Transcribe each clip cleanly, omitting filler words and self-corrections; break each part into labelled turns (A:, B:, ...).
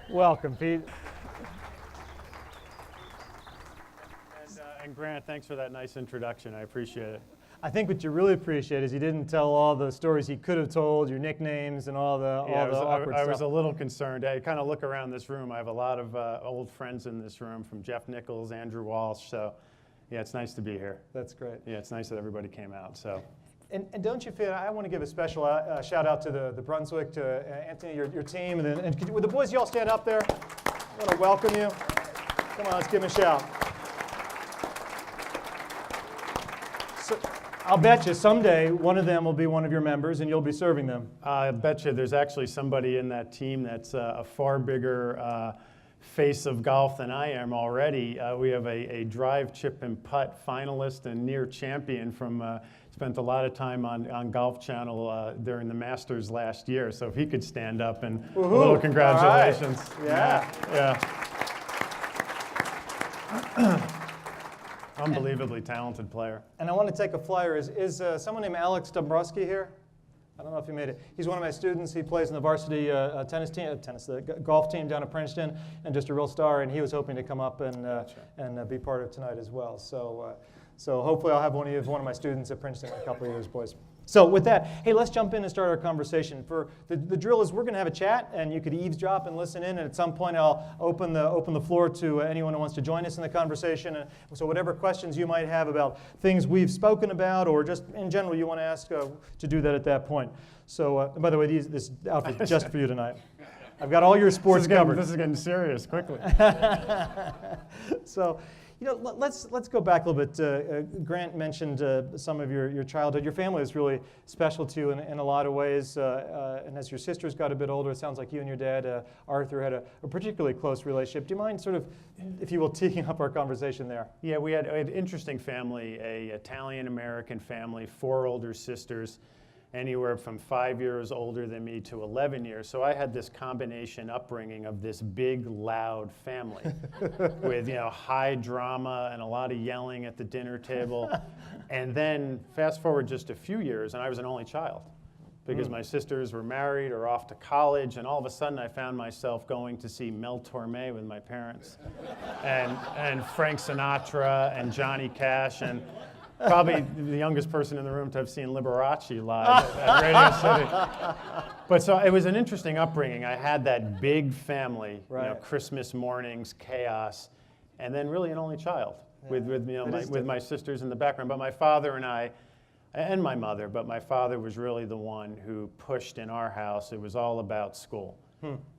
A: Welcome, Pete. And Grant, thanks for that nice introduction. I appreciate it. I think what you really appreciate is he didn't tell all the stories he could have told, your nicknames and all the awkward stuff. I was a little concerned. I kind of look around this room. I have a lot of old friends in this room, from Jeff Nichols, Andrew Walsh. So, yeah, it's nice to be here. That's great. Yeah, it's nice that everybody came out. So. And don't you feel, I want to give a special shout out to the Brunswick, to Anthony, your team. And would the boys, you all stand up there? I want to welcome you. Come on, let's give them a shout. So, I'll bet you someday one of them will be one of your members and you'll be serving them. I bet you there's actually somebody in that team that's a far bigger face of golf than I am already. We have a drive, chip, and putt finalist and near champion from spent a lot of time on Golf Channel during the Masters last year. So if he could stand up, and a little congratulations. Right. Yeah. Unbelievably talented player. And I want to take a flyer. Is someone named Alex Dombrowski here? I don't know if he made it. He's one of my students. He plays in the varsity the golf team down at Princeton, and just a real star. And he was hoping to come up and be part of tonight as well. So hopefully I'll have one of my students at Princeton in a couple of years, boys. So with that, hey, let's jump in and start our conversation. For the drill is we're going to have a chat, and you could eavesdrop and listen in. And at some point, I'll open the floor to anyone who wants to join us in the conversation. And so whatever questions you might have about things we've spoken about, or just in general you want to ask, to do that at that point. So, and by the way, this outfit is just for you tonight. I've got all your sports covered. This is getting serious quickly. So. Let's go back a little bit. Grant mentioned some of your childhood. Your family is really special to you in a lot of ways. And as your sisters got a bit older, it sounds like you and your dad, Arthur, had a particularly close relationship. Do you mind sort of, if you will, teeing up our conversation there? Yeah, we had an interesting family, a Italian-American family, 4 older sisters, anywhere from 5 years older than me to 11 years. So I had this combination upbringing of this big, loud family with, high drama and a lot of yelling at the dinner table. And then fast forward just a few years, and I was an only child because my sisters were married or off to college, and all of a sudden I found myself going to see Mel Torme with my parents and Frank Sinatra and Johnny Cash, and probably the youngest person in the room to have seen Liberace live at Radio City. But so it was an interesting upbringing. I had that big family, Christmas mornings, chaos, and then really an only child with my sisters in the background. But my father and I, and my mother, but my father was really the one who pushed in our house. It was all about school.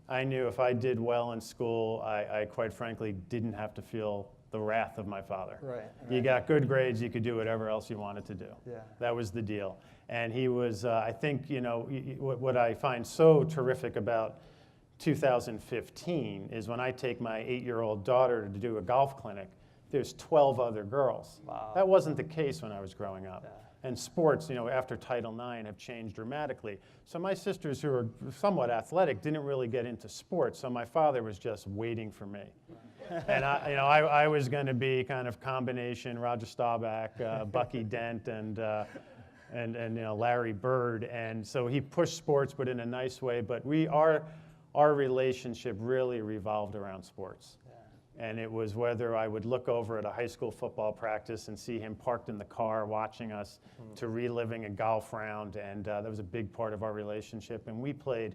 A: I knew if I did well in school, I quite frankly didn't have to feel the wrath of my father. Right. You got good grades, you could do whatever else you wanted to do. Yeah. That was the deal. And he was, I think, what I find so terrific about 2015 is when I take my 8-year-old daughter to do a golf clinic, there's 12 other girls. Wow. That wasn't the case when I was growing up. Yeah. And sports, after Title IX have changed dramatically. So my sisters, who are somewhat athletic, didn't really get into sports. So my father was just waiting for me. And I was going to be kind of combination Roger Staubach, Bucky Dent, and Larry Bird. And so he pushed sports, but in a nice way. But our relationship really revolved around sports. And it was whether I would look over at a high school football practice and see him parked in the car watching us, to reliving a golf round. And that was a big part of our relationship. And we played,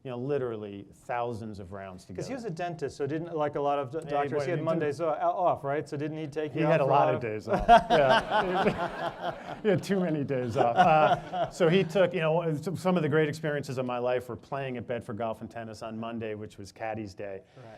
A: literally thousands of rounds together. Because he was a dentist, so didn't, like a lot of doctors, he had Mondays off, right? So didn't he take you off? He had a lot of days off. Yeah. He had too many days off. So he took, some of the great experiences of my life were playing at Bedford Golf and Tennis on Monday, which was Caddy's Day. Right.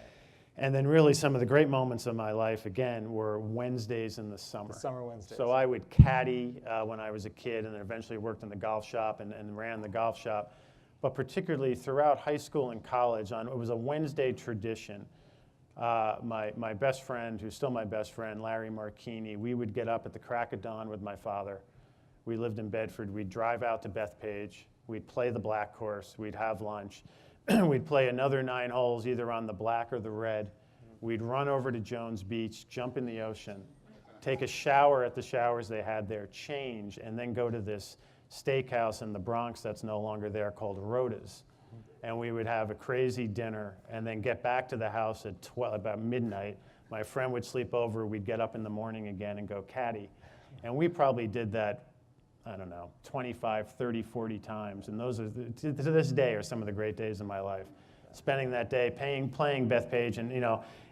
A: And then really some of the great moments of my life, again, were Wednesdays in the summer. The summer Wednesdays. So I would caddy when I was a kid, and then eventually worked in the golf shop and ran the golf shop. But particularly throughout high school and college, it was a Wednesday tradition. My best friend, who's still my best friend, Larry Marchini, we would get up at the crack of dawn with my father. We lived in Bedford. We'd drive out to Bethpage. We'd play the black course. We'd have lunch. We'd play another 9 holes, either on the black or the red. We'd run over to Jones Beach, jump in the ocean, take a shower at the showers they had there, change, and then go to this steakhouse in the Bronx that's no longer there called Rhoda's. And we would have a crazy dinner and then get back to the house at about midnight. My friend would sleep over, we'd get up in the morning again and go caddy. And we probably did that, I don't know, 25, 30, 40 times. And those are, to this day, are some of the great days of my life. Spending that day playing Bethpage, and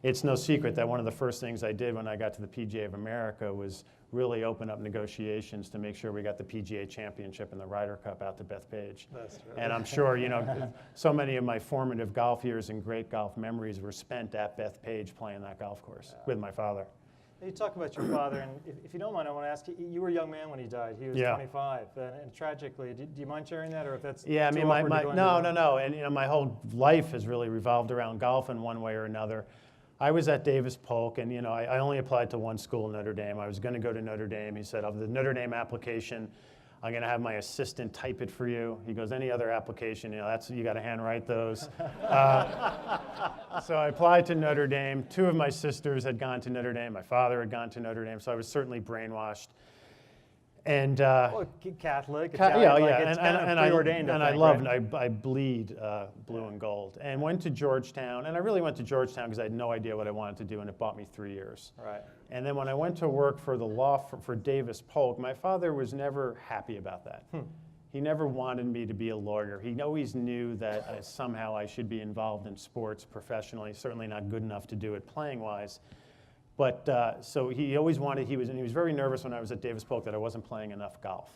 A: it's no secret that one of the first things I did when I got to the PGA of America was really open up negotiations to make sure we got the PGA Championship and the Ryder Cup out to Bethpage.
B: That's right.
A: And I'm sure, so many of my formative golf years and great golf memories were spent at Bethpage playing that golf course with my father.
B: You talk about your father, and if you don't mind, I want to ask you, you were a young man when he died. He was 25, and tragically, do you mind sharing that, or if that's
A: Yeah, I mean, no, and my whole life has really revolved around golf in one way or another. I was at Davis Polk, and I only applied to one school, Notre Dame. I was going to go to Notre Dame. He said, of the Notre Dame application, I'm going to have my assistant type it for you. He goes, any other application, you got to handwrite those. So I applied to Notre Dame. Two of my sisters had gone to Notre Dame. My father had gone to Notre Dame, so I was certainly brainwashed. And
B: Catholic, Italian, it's kind of preordained.
A: And I bleed blue and gold. And went to Georgetown, and I really went to Georgetown because I had no idea what I wanted to do, and it bought me 3 years.
B: Right.
A: And then when I went to work for the law for Davis Polk, my father was never happy about that. He never wanted me to be a lawyer. He always knew that somehow I should be involved in sports professionally, certainly not good enough to do it playing-wise. But so he always wanted, he was very nervous when I was at Davis Polk that I wasn't playing enough golf.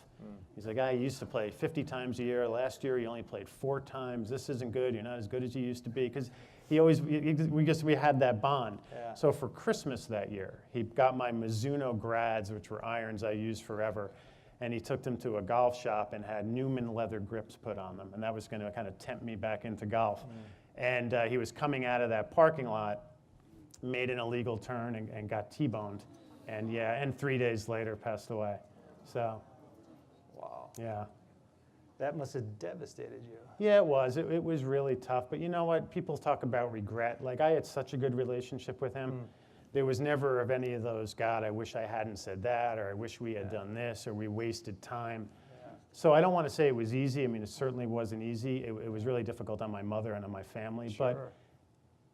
A: He's like, you used to play 50 times a year. Last year you only played 4 times. This isn't good. You're not as good as you used to be. Because we had that bond.
B: Yeah.
A: So for Christmas that year, he got my Mizuno grads, which were irons I used forever, and he took them to a golf shop and had Newman leather grips put on them. And that was going to kind of tempt me back into golf. And he was coming out of that parking lot, made an illegal turn and got T-boned, and 3 days later passed away. So,
B: wow.
A: Yeah.
B: That must have devastated you.
A: Yeah, it was. It was really tough. But you know what? People talk about regret. Like, I had such a good relationship with him. There was never of any of those, God, I wish I hadn't said that, or I wish we had done this, or we wasted time. So I don't want to say it was easy. I mean, it certainly wasn't easy. It was really difficult on my mother and on my family.
B: Sure.
A: But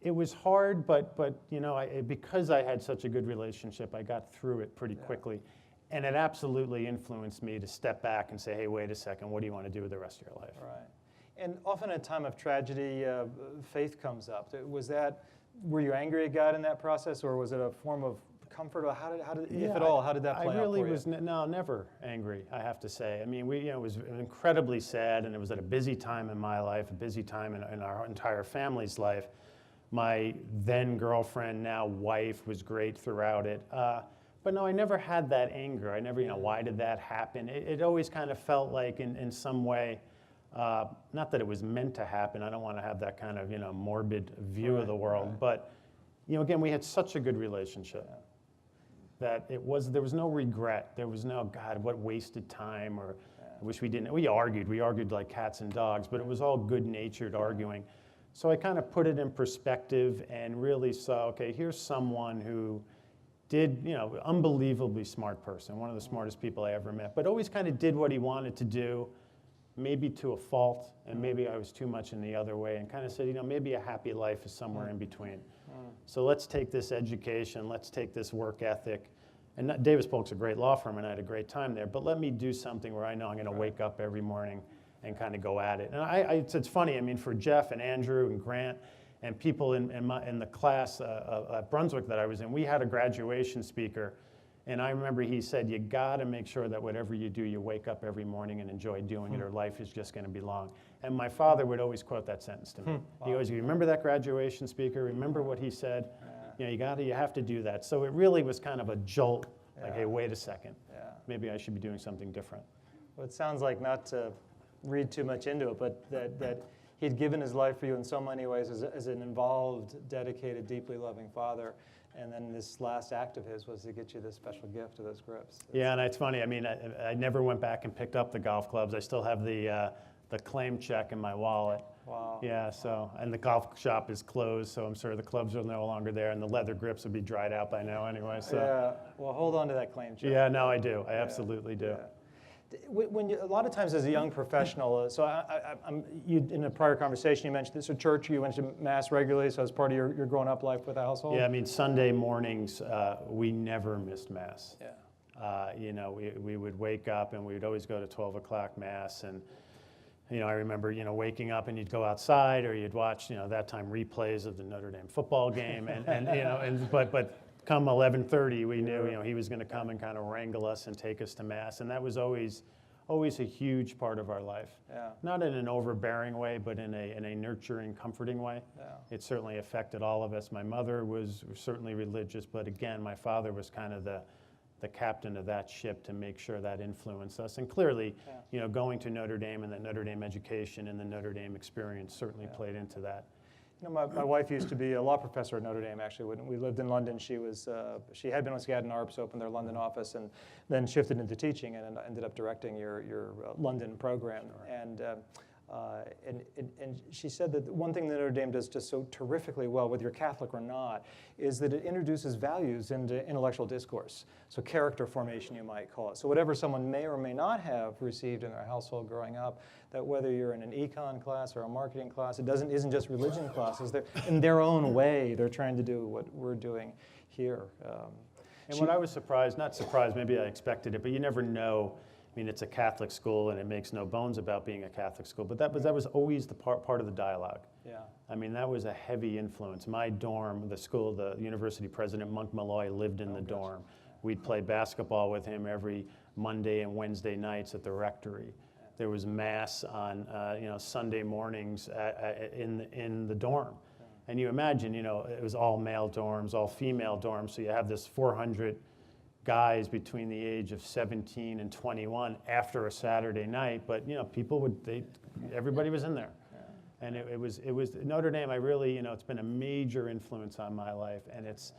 A: it was hard, but because I had such a good relationship, I got through it pretty quickly. And it absolutely influenced me to step back and say, hey, wait a second, what do you want to do with the rest of your life?
B: Right. And often in a time of tragedy, faith comes up. Were you angry at God in that process, or was it a form of comfort? Or how did if at all, how did that play out for you?
A: I really was never angry, I have to say. I mean, it was incredibly sad, and it was at a busy time in my life, a busy time in our entire family's life. My then girlfriend, now wife, was great throughout it. But no, I never had that anger. I never, why did that happen? It always kind of felt like in some way, not that it was meant to happen. I don't want to have that kind of, morbid view of the world. But, again, we had such a good relationship that there was no regret. There was no, God, what wasted time, or I wish we didn't. We argued like cats and dogs, but it was all good-natured arguing. So I kind of put it in perspective and really saw, okay, here's someone who did, unbelievably smart person, one of the smartest people I ever met, but always kind of did what he wanted to do, maybe to a fault, and maybe I was too much in the other way, and kind of said, maybe a happy life is somewhere in between. So let's take this education, let's take this work ethic. And Davis Polk's a great law firm, and I had a great time there, but let me do something where I know I'm going to wake up every morning and kind of go at it. And it's funny, I mean, for Jeff and Andrew and Grant and people in the class at Brunswick that I was in, we had a graduation speaker, and I remember he said, you gotta make sure that whatever you do, you wake up every morning and enjoy doing it, or life is just gonna be long. And my father would always quote that sentence to me. He always, you remember that graduation speaker? Remember what he said? You have to do that. So it really was kind of a jolt, like, hey, wait a second. Maybe I should be doing something different.
B: Well, it sounds like, not to read too much into it, but that he'd given his life for you in so many ways as an involved, dedicated, deeply loving father. And then this last act of his was to get you this special gift of those grips.
A: Yeah, and it's funny. I mean, I never went back and picked up the golf clubs. I still have the claim check in my wallet.
B: Wow.
A: Yeah, so, and the golf shop is closed, so I'm sure the clubs are no longer there, and the leather grips would be dried out by now anyway. So.
B: Yeah, well, hold on to that claim check.
A: Yeah, no, I do. I absolutely do.
B: Yeah. When you, a lot of times as a young professional, so you, in a prior conversation you mentioned this at church, you went to Mass regularly, so as part of your growing up life with the household?
A: Yeah, I mean, Sunday mornings, we never missed Mass.
B: Yeah.
A: You know, we would wake up and we would always go to 12 o'clock Mass. And, you know, I remember, you know, waking up and you'd go outside or you'd watch, you know, that time replays of the Notre Dame football game. And you know, but come 11:30, we knew, you know, he was going to come and kind of wrangle us and take us to Mass. And that was always a huge part of our life.
B: Yeah.
A: Not in an overbearing way, but in a nurturing, comforting way.
B: Yeah.
A: It certainly affected all of us. My mother was certainly religious, but again, my father was kind of the captain of that ship to make sure that influenced us. And clearly, you know, going to Notre Dame and the Notre Dame education and the Notre Dame experience certainly played into that.
B: You know, my wife used to be a law professor at Notre Dame, actually. When we lived in London, she had been with Skadden Arps, opened their London office, and then shifted into teaching and ended up directing your London program. And she said that one thing that Notre Dame does just so terrifically well, whether you're Catholic or not, is that it introduces values into intellectual discourse. So character formation, you might call it. So whatever someone may or may not have received in their household growing up, that whether you're in an econ class or a marketing class, it isn't just religion classes. They're in their own way, they're trying to do what we're doing here.
A: And what I was not surprised, maybe I expected it, but you never know. I mean, it's a Catholic school, and it makes no bones about being a Catholic school, but that was always the part of the dialogue.
B: Yeah.
A: I mean, that was a heavy influence. My dorm, the school, the university president, Monk Malloy, lived in the dorm. We'd play basketball with him every Monday and Wednesday nights at the rectory. There was Mass on you know, Sunday mornings in the dorm. And you imagine, you know, it was all male dorms, all female dorms, so you have this 400 guys between the age of 17 and 21 after a Saturday night, but you know, everybody was in there. Yeah. And it was Notre Dame. I really, you know, it's been a major influence on my life, and it's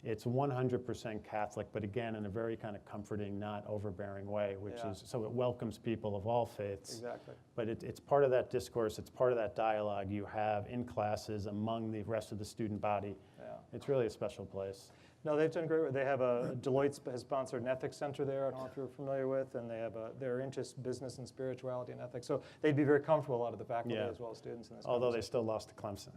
A: 100% Catholic, but again, in a very kind of comforting, not overbearing way, which is, so it welcomes people of all faiths.
B: Exactly.
A: But it's part of that discourse, it's part of that dialogue you have in classes among the rest of the student body. Yeah. It's really a special place.
B: No, they've done great work. They have Deloitte has sponsored an ethics center there, I don't know if you're familiar with, and they have their interest business and spirituality and ethics. So they'd be very comfortable, a lot of the faculty as well as students in this.
A: Although they still lost to Clemson.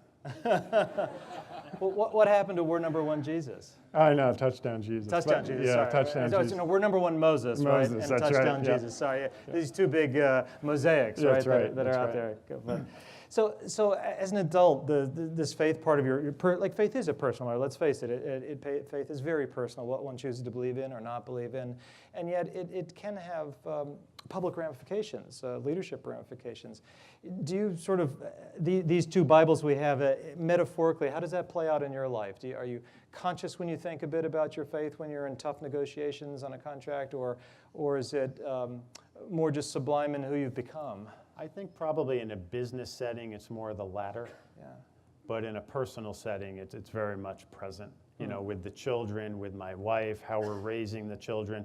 B: Well, what happened to We're Number One Jesus?
A: I know, Touchdown Jesus.
B: Touchdown Jesus,
A: yeah,
B: sorry.
A: Touchdown Jesus.
B: You know, We're Number One Moses, right? And
A: that's
B: Touchdown
A: right,
B: Jesus, sorry. Yeah. These two big mosaics, right, that are out there. But, so as an adult, this faith part of like faith is a personal matter. Let's face it, faith is very personal, what one chooses to believe in or not believe in. And yet it can have public ramifications, leadership ramifications. Do you sort of, these two Bibles we have, metaphorically, how does that play out in your life? Are you conscious when you think a bit about your faith when you're in tough negotiations on a contract, or is it more just sublime in who you've become?
A: I think probably in a business setting, it's more the latter. Yeah. But in a personal setting, it's very much present. You know, with the children, with my wife, how we're raising the children.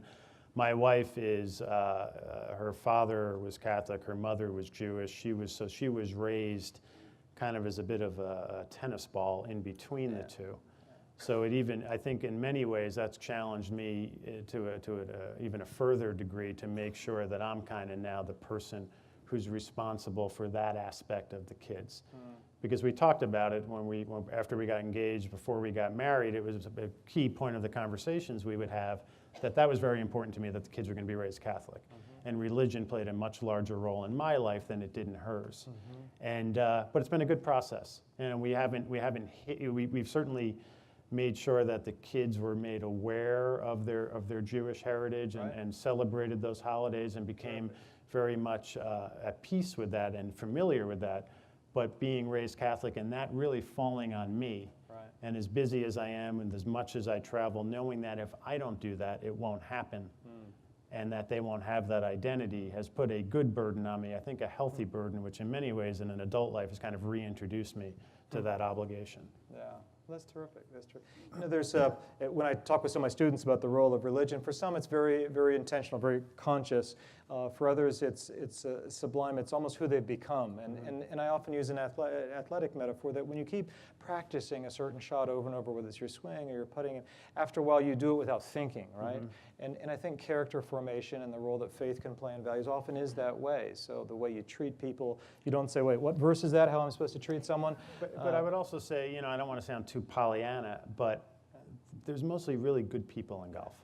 A: My wife is, her father was Catholic, her mother was Jewish. She was raised kind of as a bit of a tennis ball in between the two. So I think in many ways that's challenged me to even a further degree to make sure that I'm kind of now the person who's responsible for that aspect of the kids. Because we talked about it after we got engaged, before we got married, it was a key point of the conversations we would have, that was very important to me, that the kids were going to be raised Catholic. And religion played a much larger role in my life than it did in hers. And but it's been a good process, and we've certainly made sure that the kids were made aware of their Jewish heritage and celebrated those holidays and became very much at peace with that and familiar with that, but being raised Catholic and that really falling on me. Right. And as busy as I am and as much as I travel, knowing that if I don't do that, it won't happen, and that they won't have that identity has put a good burden on me, I think a healthy burden, which in many ways in an adult life has kind of reintroduced me to that obligation. Yeah.
B: That's terrific. That's true. You know, there's when I talk with some of my students about the role of religion, for some it's very, very intentional, very conscious. For others, it's sublime. It's almost who they've become. And I often use an athletic metaphor that when you keep practicing a certain shot over and over, whether it's your swing or your putting, after a while you do it without thinking, right? And I think character formation and the role that faith can play in values often is that way. So the way you treat people, you don't say, wait, what verse is that, how I'm supposed to treat someone?
A: But I would also say, I don't want to sound too Pollyanna, but there's mostly really good people in golf.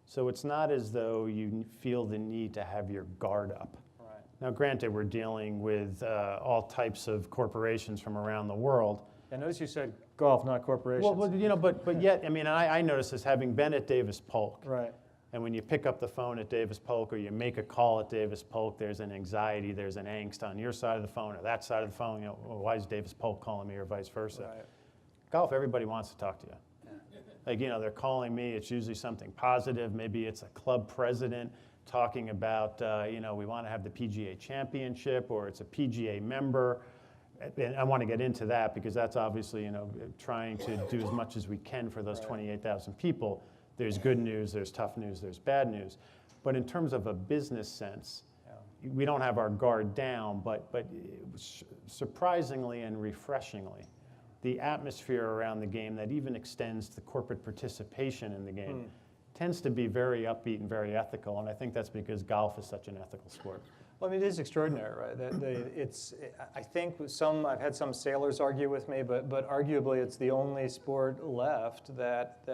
A: So it's not as though you feel the need to have your guard up.
B: Right.
A: Now, granted, we're dealing with all types of corporations from around the world.
B: I notice you said golf, not corporations.
A: Well, but yet, I noticed this having been at Davis Polk.
B: Right.
A: And when you pick up the phone at Davis Polk or you make a call at Davis Polk, there's an anxiety, there's an angst on your side of the phone or that side of the phone. Well, why is Davis Polk calling me or vice versa?
B: Right.
A: Golf, everybody wants to talk to you. Like, they're calling me, it's usually something positive. Maybe it's a club president talking about, we want to have the PGA championship, or it's a PGA member. And I want to get into that because that's obviously, trying to do as much as we can for those 28,000 people. There's good news, there's tough news, there's bad news. But in terms of a business sense, we don't have our guard down, but surprisingly and refreshingly, the atmosphere around the game that even extends to corporate participation in the game tends to be very upbeat and very ethical, and I think that's because golf is such an ethical sport.
B: Well, it is extraordinary, right? I think I've had some sailors argue with me, but arguably it's the only sport left that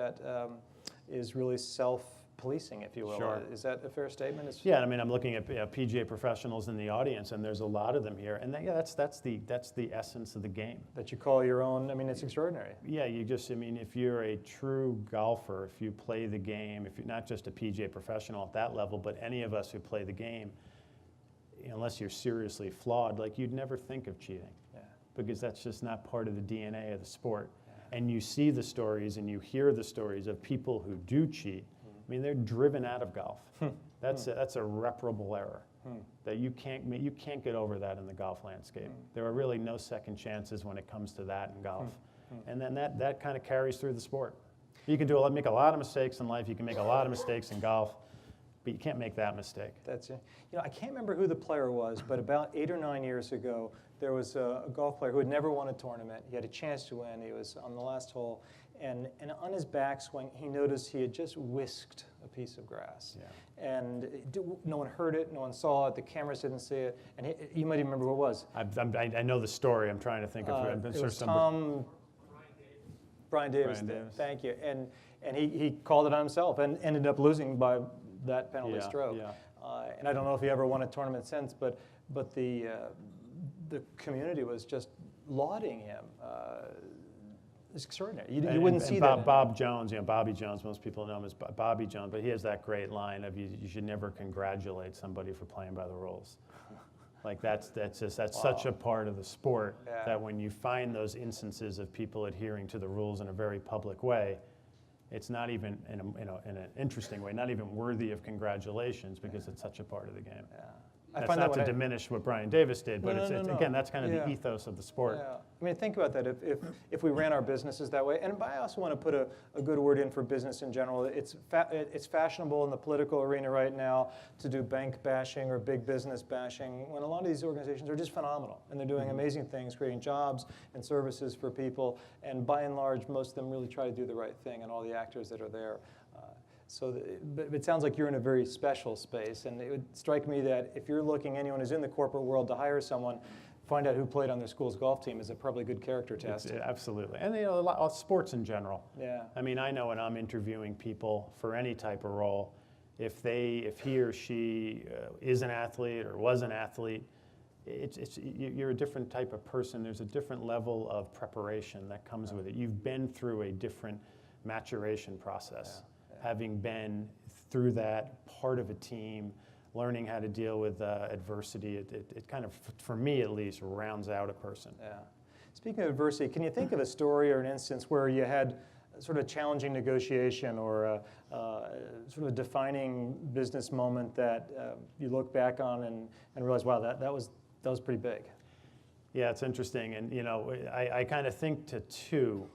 B: is really self-policing, if you will.
A: Sure.
B: Is that a fair statement?
A: Yeah, I'm looking at PGA professionals in the audience, and there's a lot of them here, and that's the essence of the game.
B: That you call your own. It's extraordinary.
A: Yeah, if you're a true golfer, if you play the game, if you're not just a PGA professional at that level, but any of us who play the game, unless you're seriously flawed, you'd never think of cheating, because that's just not part of the DNA of the sport. And you see the stories and you hear the stories of people who do cheat. They're driven out of golf. That's a irreparable error that you can't get over that in the golf landscape. There are really no second chances when it comes to that in golf. And then that kind of carries through the sport. You can make a lot of mistakes in life. You can make a lot of mistakes in golf, but you can't make that mistake.
B: That's it. I can't remember who the player was, but about 8 or 9 years ago, there was a golf player who had never won a tournament. He had a chance to win. He was on the last hole, and on his backswing, he noticed he had just whisked a piece of grass.
A: Yeah.
B: And no one heard it, no one saw it, the cameras didn't see it, and you might even remember who it was.
A: I know the story. I'm trying to think of who.
B: It was Brian Davis. Thank you. And he called it on himself and ended up losing by that penalty stroke.
A: Yeah.
B: And I don't know if he ever won a tournament since, but the community was just lauding him. It's extraordinary. You wouldn't see that.
A: Bob Jones, Bobby Jones, most people know him as Bobby Jones, but he has that great line of you should never congratulate somebody for playing by the rules. That's such a part of the sport that when you find those instances of people adhering to the rules in a very public way, it's not even in an interesting way, not even worthy of congratulations because it's such a part of the game.
B: Yeah.
A: That's not to diminish what Brian Davis did, but again, that's kind of the ethos of the sport.
B: Yeah. Think about that. If we ran our businesses that way, and I also want to put a good word in for business in general. It's fashionable in the political arena right now to do bank bashing or big business bashing, when a lot of these organizations are just phenomenal, and they're doing amazing things, creating jobs and services for people, and by and large, most of them really try to do the right thing, and all the actors that are there. But it sounds like you're in a very special space, and it would strike me that if you're looking, anyone who's in the corporate world, to hire someone, find out who played on their school's golf team is a probably good character test.
A: Absolutely, and a lot of sports in general.
B: Yeah.
A: I know when I'm interviewing people for any type of role, if he or she is an athlete or was an athlete, you're a different type of person. There's a different level of preparation that comes with it. You've been through a different maturation process. Having been through that part of a team, learning how to deal with adversity, it kind of, for me at least, rounds out a person.
B: Yeah. Speaking of adversity, can you think of a story or an instance where you had sort of a challenging negotiation or sort of a defining business moment that you look back on and realize, wow, that was pretty big?
A: Yeah, it's interesting, and I kind of think to two.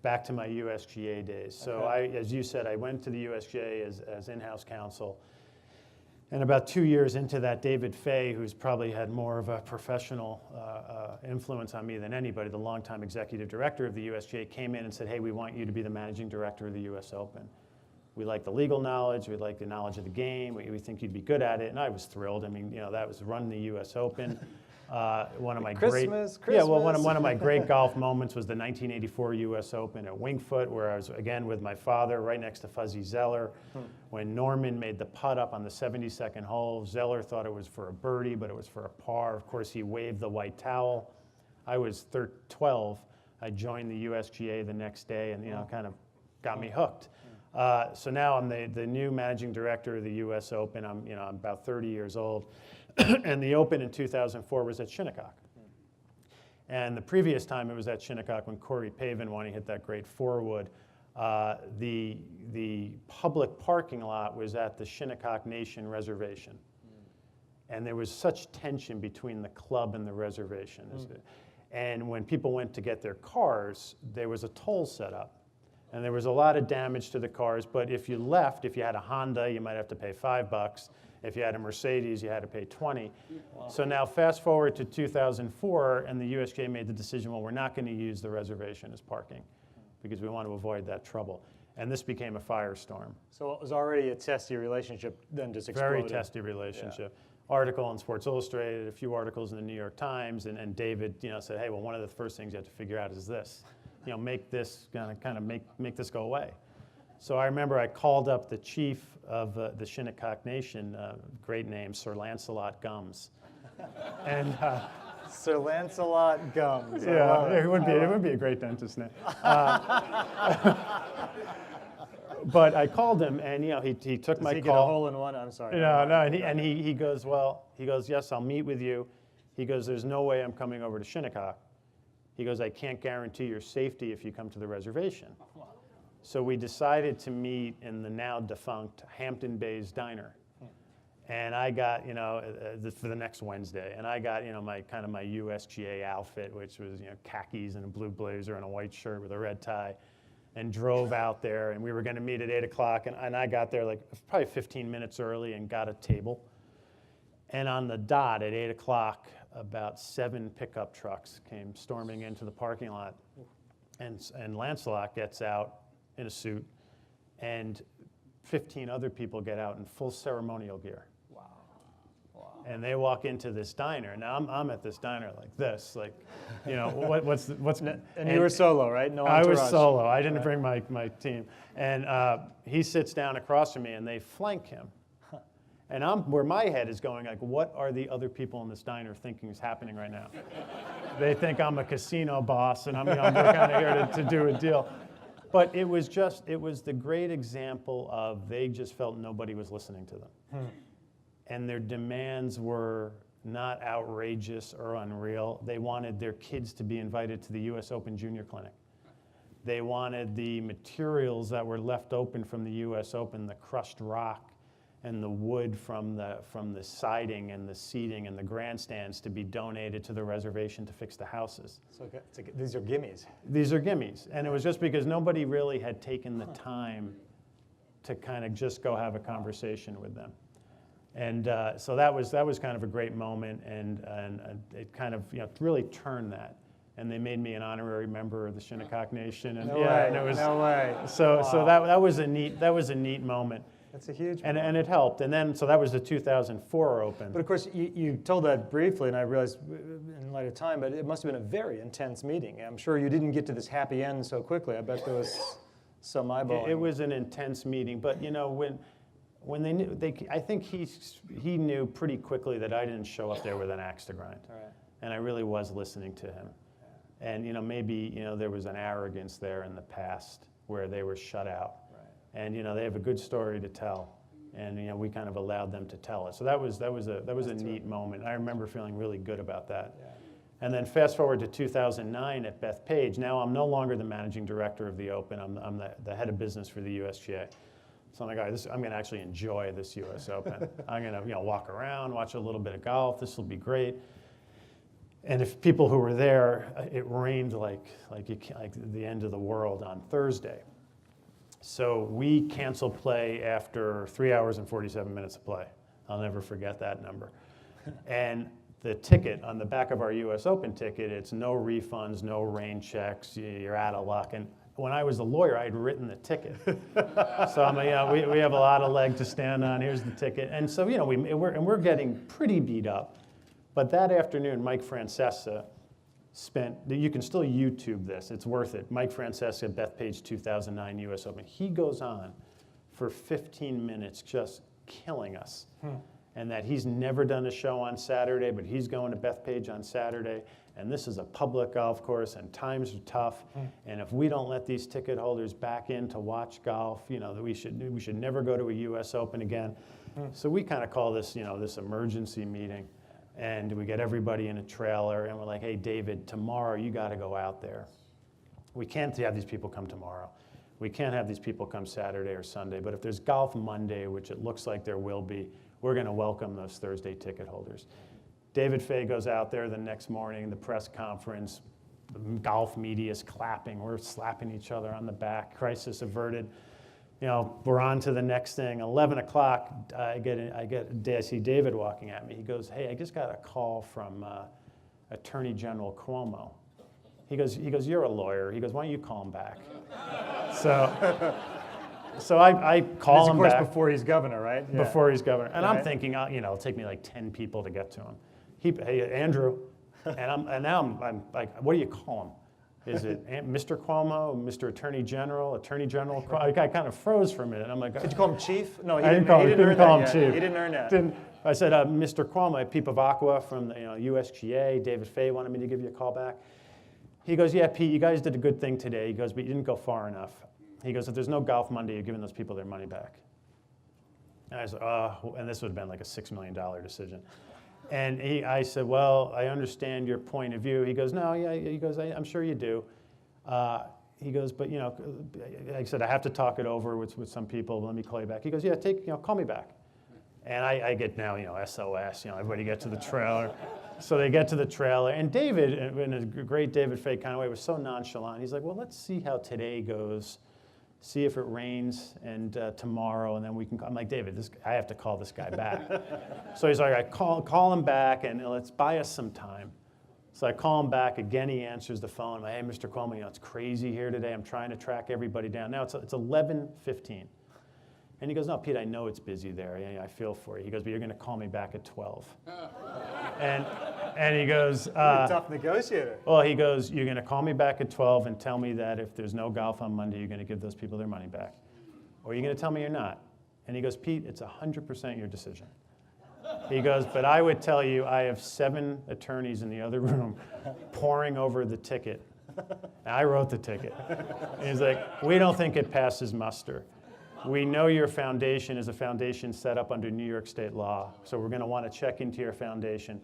A: Back to my USGA days. So as you said, I went to the USGA as in-house counsel. And about 2 years into that, David Fay, who's probably had more of a professional influence on me than anybody, the longtime executive director of the USGA, came in and said, hey, we want you to be the managing director of the US Open. We like the legal knowledge, we like the knowledge of the game, we think you'd be good at it. And I was thrilled. I mean, that was running the US Open. One of my
B: Christmas.
A: One of my great golf moments was the 1984 U.S. Open at Winged Foot, where I was again with my father, right next to Fuzzy Zeller. When Norman made the putt up on the 72nd hole, Zeller thought it was for a birdie, but it was for a par. Of course, he waved the white towel. I was 12. I joined the USGA the next day, and kind of got me hooked. So now I'm the new managing director of the U.S. Open. I'm about 30 years old. And the Open in 2004 was at Shinnecock. And the previous time it was at Shinnecock when Corey Pavin won, he hit that great 4-wood. The public parking lot was at the Shinnecock Nation Reservation. And there was such tension between the club and the reservation. And when people went to get their cars, there was a toll set up. And there was a lot of damage to the cars, but if you left, if you had a Honda, you might have to pay $5. If you had a Mercedes, you had to pay $20. Wow. So now fast forward to 2004, and the USGA made the decision, well, we're not going to use the reservation as parking because we want to avoid that trouble. And this became a firestorm.
B: So it was already a testy relationship, then just exploded.
A: Very testy relationship. Yeah. Article in Sports Illustrated, a few articles in the New York Times, and David said, hey, well, one of the first things you have to figure out is this. Make this make this go away. So I remember I called up the chief of the Shinnecock Nation, great name, Sir Lancelot Gums, and
B: Sir Lancelot Gums.
A: Yeah, it would be a great dentist name. But I called him, and he took my call.
B: Does he get a hole in one? I'm sorry.
A: No, and he goes, yes, I'll meet with you. He goes, there's no way I'm coming over to Shinnecock. He goes, I can't guarantee your safety if you come to the reservation. Wow. So we decided to meet in the now defunct Hampton Bays Diner. And I got, for the next Wednesday, and I got, my USGA outfit, which was, khakis and a blue blazer and a white shirt with a red tie, and drove out there, and we were going to meet at 8 o'clock, and I got there like probably 15 minutes early and got a table. And on the dot at 8 o'clock, about 7 pickup trucks came storming into the parking lot, and Lancelot gets out in a suit, and 15 other people get out in full ceremonial gear.
B: Wow.
A: And they walk into this diner. Now I'm at this diner like this, like, what's.
B: And you were solo, right? No entourage.
A: I was solo. I didn't bring my team. And he sits down across from me, and they flank him. And where my head is going, like, what are the other people in this diner thinking is happening right now? They think I'm a casino boss, and we're kind of here to do a deal. But it was the great example of they just felt nobody was listening to them. And their demands were not outrageous or unreal. They wanted their kids to be invited to the US Open Junior Clinic. They wanted the materials that were left open from the US Open, the crushed rock, and the wood from the siding and the seating and the grandstands to be donated to the reservation to fix the houses.
B: So these are gimmies.
A: These are gimmies. And it was just because nobody really had taken the time to kind of just go have a conversation with them. And so that was kind of a great moment, and it kind of really turned that. And they made me an honorary member of the Shinnecock Nation. And
B: no way.
A: So
B: wow.
A: So that was a neat moment.
B: That's a huge
A: and it helped. And then, so that was the 2004 Open.
B: But of course, you told that briefly, and I realized in light of time, but it must have been a very intense meeting. I'm sure you didn't get to this happy end so quickly. I bet there was some eyeballing.
A: It was an intense meeting, but when they knew, I think he knew pretty quickly that I didn't show up there with an axe to grind.
B: All right.
A: And I really was listening to him. And maybe there was an arrogance there in the past where they were shut out. And they have a good story to tell, and we kind of allowed them to tell it. So that was a neat moment. I remember feeling really good about that. Yeah. And then fast forward to 2009 at Bethpage. Now I'm no longer the managing director of the Open. I'm the head of business for the USGA. So I'm like, all right, I'm going to actually enjoy this US Open. I'm going to walk around, watch a little bit of golf. This will be great. And if people who were there, it rained like the end of the world on Thursday. So we canceled play after 3 hours and 47 minutes of play. I'll never forget that number. And the ticket, on the back of our US Open ticket, it's no refunds, no rain checks, you're out of luck. And when I was a lawyer, I had written the ticket. So I'm like, we have a lot of leg to stand on, here's the ticket. And so, we're getting pretty beat up. But that afternoon, Mike Francesa you can still YouTube this, it's worth it. Mike Francesa, Bethpage 2009 US Open. He goes on for 15 minutes just killing us. And that he's never done a show on Saturday, but he's going to Bethpage on Saturday, and this is a public golf course, and times are tough, and if we don't let these ticket holders back in to watch golf, that we should never go to a U.S. Open again. So we kind of call this, this emergency meeting, and we get everybody in a trailer, and we're like, hey, David, tomorrow you got to go out there. We can't have these people come tomorrow. We can't have these people come Saturday or Sunday, but if there's golf Monday, which it looks like there will be, we're going to welcome those Thursday ticket holders. David Fay goes out there the next morning, the press conference, the golf media is clapping, we're slapping each other on the back, crisis averted. We're on to the next thing. 11 o'clock, I see David walking at me. He goes, hey, I just got a call from Attorney General Cuomo. He goes, you're a lawyer. He goes, why don't you call him back? So I call him back.
B: Of course, before he's governor, right? Yeah.
A: Before he's governor. And I'm thinking, it'll take me like 10 people to get to him. Hey, Andrew. And now I'm like, what do you call him? Is it Mr. Cuomo, Mr. Attorney General, Attorney General Cuomo? I kind of froze for a minute. I'm like,
B: did you call him Chief? No,
A: I didn't call him Chief.
B: He didn't earn that.
A: I said, Mr. Cuomo, Pete Bevacqua from the USGA, David Fay wanted me to give you a call back. He goes, yeah, Pete, you guys did a good thing today. He goes, but you didn't go far enough. He goes, if there's no golf Monday, you're giving those people their money back. And I said, and this would have been like a $6 million decision. And I said, well, I understand your point of view. He goes, no, yeah, he goes, I'm sure you do. He goes, but I said, I have to talk it over with some people. Let me call you back. He goes, yeah, call me back. And I get now, SOS, everybody get to the trailer. So they get to the trailer, and David, in a great David Fay kind of way, was so nonchalant. He's like, well, let's see how today goes, see if it rains, and tomorrow, and then we can I'm like, David, I have to call this guy back. So he's like, I call him back, and let's buy us some time. So I call him back. Again, he answers the phone. I'm like, hey, Mr. Cuomo, it's crazy here today. I'm trying to track everybody down. Now it's 11:15. And he goes, no, Pete, I know it's busy there. I feel for you. He goes, but you're going to call me back at 12. And he goes,
B: you're a tough negotiator.
A: Well, he goes, you're going to call me back at 12 and tell me that if there's no golf on Monday, you're going to give those people their money back. Or you're going to tell me you're not. And he goes, Pete, it's 100% your decision. He goes, but I would tell you, I have 7 attorneys in the other room poring over the ticket. And I wrote the ticket. And he's like, we don't think it passes muster. We know your foundation is a foundation set up under New York State law, so we're going to want to check into your foundation.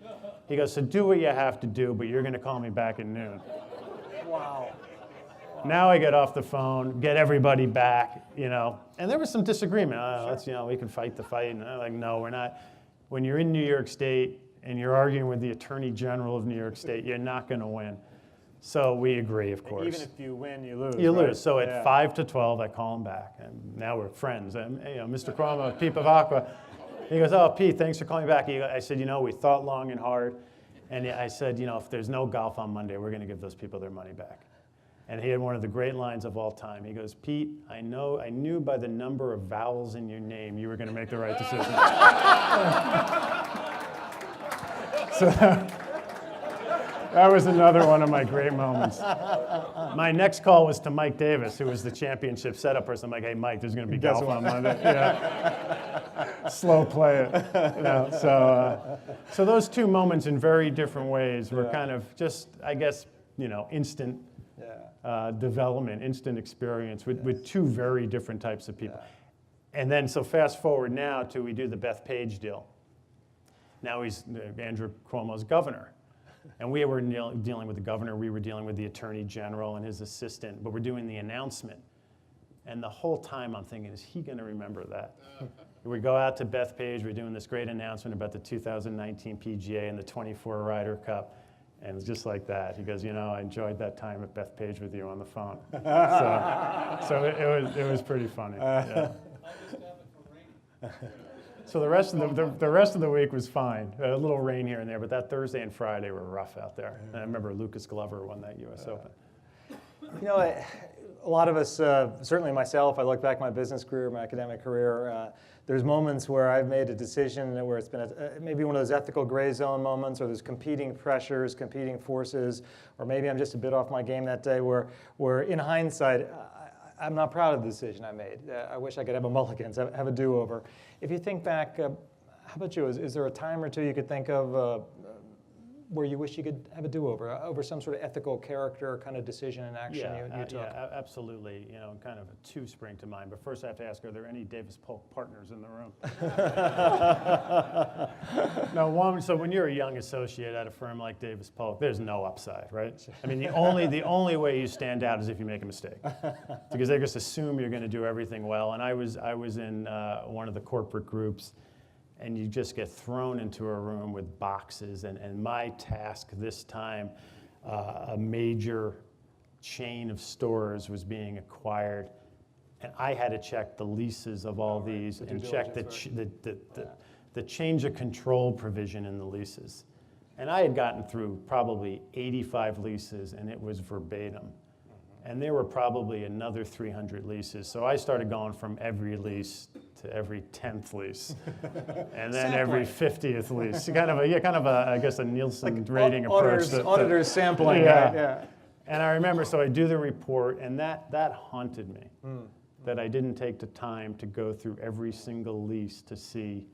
A: He goes, so do what you have to do, but you're going to call me back at noon.
B: Wow.
A: Now I get off the phone, get everybody back, and there was some disagreement. We can fight the fight. And I'm like, no, we're not. When you're in New York State and you're arguing with the Attorney General of New York State, you're not going to win. So we agree, of course.
B: Even if you win, you lose.
A: You
B: right?
A: lose. So at 5 to 12, I call him back, and now we're friends. And Mr. Cuomo, Pete Bevacqua, he goes, oh, Pete, thanks for calling me back. I said, we thought long and hard, and I said, if there's no golf on Monday, we're going to give those people their money back. And he had one of the great lines of all time. He goes, Pete, I knew by the number of vowels in your name you were going to make the right decision. So that was another one of my great moments. My next call was to Mike Davis, who was the championship setup person. I'm like, hey, Mike, there's going to be golf on Monday. Yeah. Slow play it. So those 2 moments in very different ways were kind of just, I guess, instant development, instant experience with 2 very different types of people. Yeah. And then, so fast forward now to we do the Bethpage deal. Now he's Andrew Cuomo's governor. And we were dealing with the governor, we were dealing with the Attorney General and his assistant, but we're doing the announcement. And the whole time I'm thinking, is he going to remember that? We go out to Bethpage, we're doing this great announcement about the 2019 PGA and the 24 Ryder Cup. And it's just like that. He goes, I enjoyed that time at Bethpage with you on the phone. So it was pretty funny. Yeah. So the rest of the week was fine. A little rain here and there, but that Thursday and Friday were rough out there. And I remember Lucas Glover won that U.S. Open.
B: You know, a lot of us, certainly myself, I look back my business career, my academic career, there's moments where I've made a decision where it's been maybe one of those ethical gray zone moments, or there's competing pressures, competing forces, or maybe I'm just a bit off my game that day where in hindsight, I'm not proud of the decision I made. I wish I could have a mulligan, have a do-over. If you think back, how about you? Is there a time or two you could think of where you wish you could have a do-over over some sort of ethical character kind of decision and action you took?
A: Yeah, absolutely. You know, kind of two spring to mind. But first I have to ask, are there any Davis Polk partners in the room? No, one, so when you're a young associate at a firm like Davis Polk, there's no upside, right? I mean, the only way you stand out is if you make a mistake. Because they just assume you're going to do everything well. And I was in one of the corporate groups, and you just get thrown into a room with boxes. And my task this time, a major chain of stores was being acquired. And I had to check the leases of all these and check the change of control provision in the leases. And I had gotten through probably 85 leases, and it was verbatim. And there were probably another 300 leases. So I started going from every lease to every 10th lease, and then every 50th lease. Kind of a I guess a Nielsen rating approach.
B: Auditors sampling.
A: Yeah.
B: Yeah.
A: And I remember, so I do the report, and that haunted me, that I didn't take the time to go through every single lease to see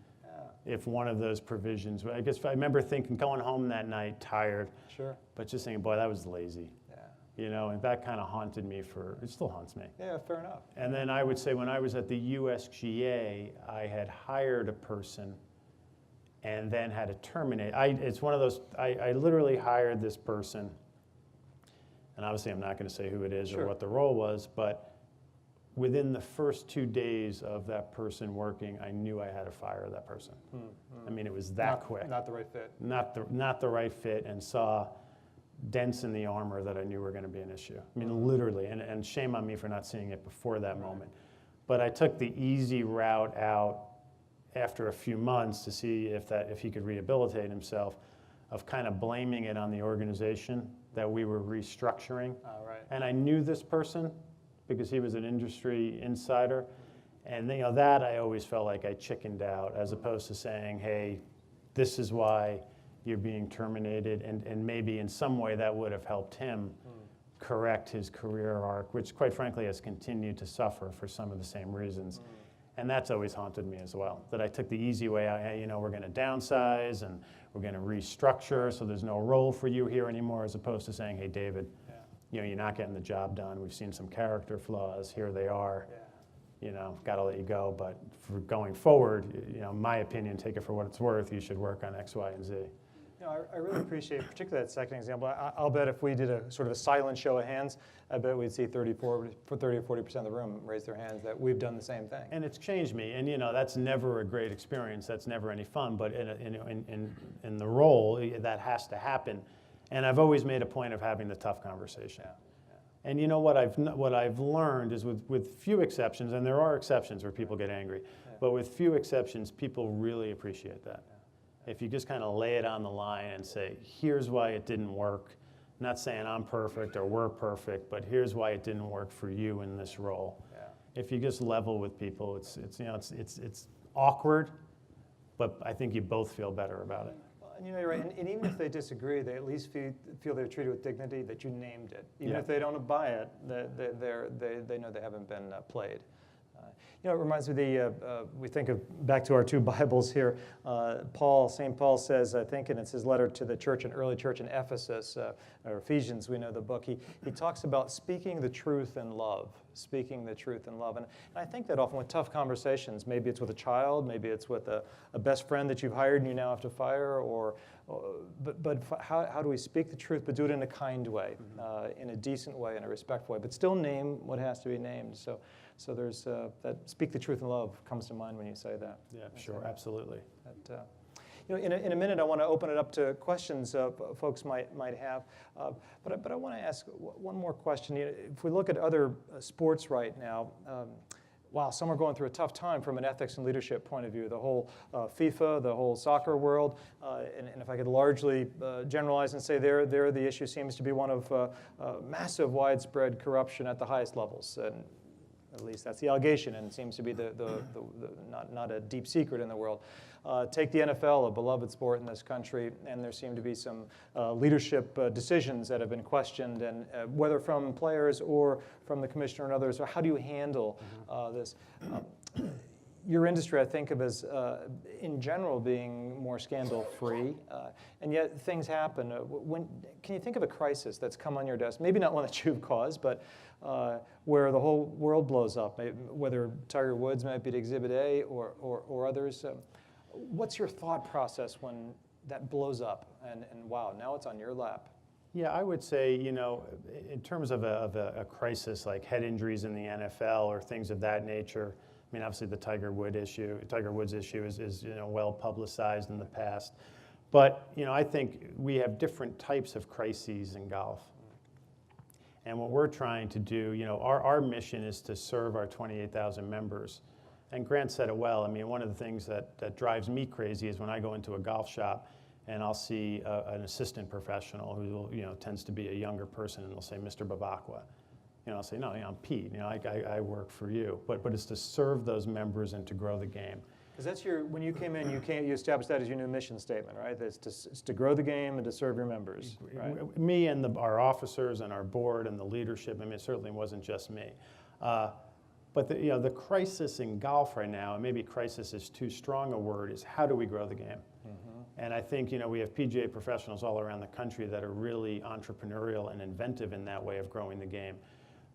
A: if one of those provisions. I guess I remember thinking, going home that night tired, but just thinking, boy, that was lazy. You know, and that kind of haunted me it still haunts me.
B: Yeah, fair enough.
A: And then I would say when I was at the USGA, I had hired a person and then had to terminate. It's one of those, I literally hired this person, and obviously I'm not going to say who it is or what the role was, but within the first 2 days of that person working, I knew I had to fire that person. I mean, it was that quick.
B: Not the right fit.
A: Not the right fit, and saw dents in the armor that I knew were going to be an issue. I mean, literally, and shame on me for not seeing it before that moment. But I took the easy route out after a few months to see if he could rehabilitate himself, of kind of blaming it on the organization that we were restructuring. And I knew this person because he was an industry insider, and you know that I always felt like I chickened out, as opposed to saying, hey, this is why you're being terminated, and maybe in some way that would have helped him correct his career arc, which quite frankly has continued to suffer for some of the same reasons. And that's always haunted me as well, that I took the easy way out. Hey, you know, we're going to downsize and we're going to restructure, so there's no role for you here anymore, as opposed to saying, hey, David, you know, you're not getting the job done. We've seen some character flaws. Here they are. You know, got to let you go. But for going forward, you know, my opinion, take it for what it's worth, you should work on X, Y, and Z.
B: You know, I really appreciate, particularly that second example. I'll bet if we did a sort of a silent show of hands, I bet we'd see 30 or 40% of the room raise their hands that we've done the same thing.
A: And it's changed me. And you know, that's never a great experience. That's never any fun. But in the role, that has to happen. And I've always made a point of having the tough conversation. And you know what I've learned is with few exceptions, and there are exceptions where people get angry, but with few exceptions, people really appreciate that. If you just kind of lay it on the line and say, here's why it didn't work. I'm not saying I'm perfect or we're perfect, but here's why it didn't work for you in this role. If you just level with people, it's awkward, but I think you both feel better about it.
B: You know, you're right. And even if they disagree, they at least feel they're treated with dignity, that you named it. Even if they don't buy it, they know they haven't been played. You know, it reminds me we think of back to our two Bibles here. St. Paul says, I think, and it's his letter to the church, an early church in Ephesus, or Ephesians, we know the book. He talks about speaking the truth in love, speaking the truth in love. And I think that often with tough conversations, maybe it's with a child, maybe it's with a best friend that you've hired and you now have to fire, but how do we speak the truth, but do it in a kind way, in a decent way, in a respectful way, but still name what has to be named. So there's that speak the truth in love comes to mind when you say that.
A: Yeah, sure, absolutely.
B: You know, in a minute, I want to open it up to questions folks might have. But I want to ask one more question. You know, if we look at other sports right now, wow, some are going through a tough time from an ethics and leadership point of view. The whole FIFA, the whole soccer world, and if I could largely generalize and say there the issue seems to be one of massive widespread corruption at the highest levels. And at least that's the allegation, and it seems to be not a deep secret in the world. Take the NFL, a beloved sport in this country, and there seem to be some leadership decisions that have been questioned, and whether from players or from the commissioner and others, or how do you handle this? Your industry, I think of as, in general, being more scandal-free, and yet things happen. Can you think of a crisis that's come on your desk? Maybe not one that you've caused, but where the whole world blows up, whether Tiger Woods might be at Exhibit A or others. What's your thought process when that blows up and wow, now it's on your lap?
A: Yeah, I would say, in terms of a crisis like head injuries in the NFL or things of that nature, I mean, obviously the Tiger Woods issue is well publicized in the past. But, I think we have different types of crises in golf. And what we're trying to do, our mission is to serve our 28,000 members. And Grant said it well. I mean, one of the things that drives me crazy is when I go into a golf shop and I'll see an assistant professional who tends to be a younger person, and they'll say, "Mr. Bevacqua." I'll say, "No, I'm Pete. I work for you." But it's to serve those members and to grow the game.
B: Because that's when you came in, you established that as your new mission statement, right? It's to grow the game and to serve your members, right?
A: Me and our officers and our board and the leadership. I mean, it certainly wasn't just me. But the crisis in golf right now, and maybe crisis is too strong a word, is how do we grow the game? Mm-hmm. And I think we have PGA professionals all around the country that are really entrepreneurial and inventive in that way of growing the game.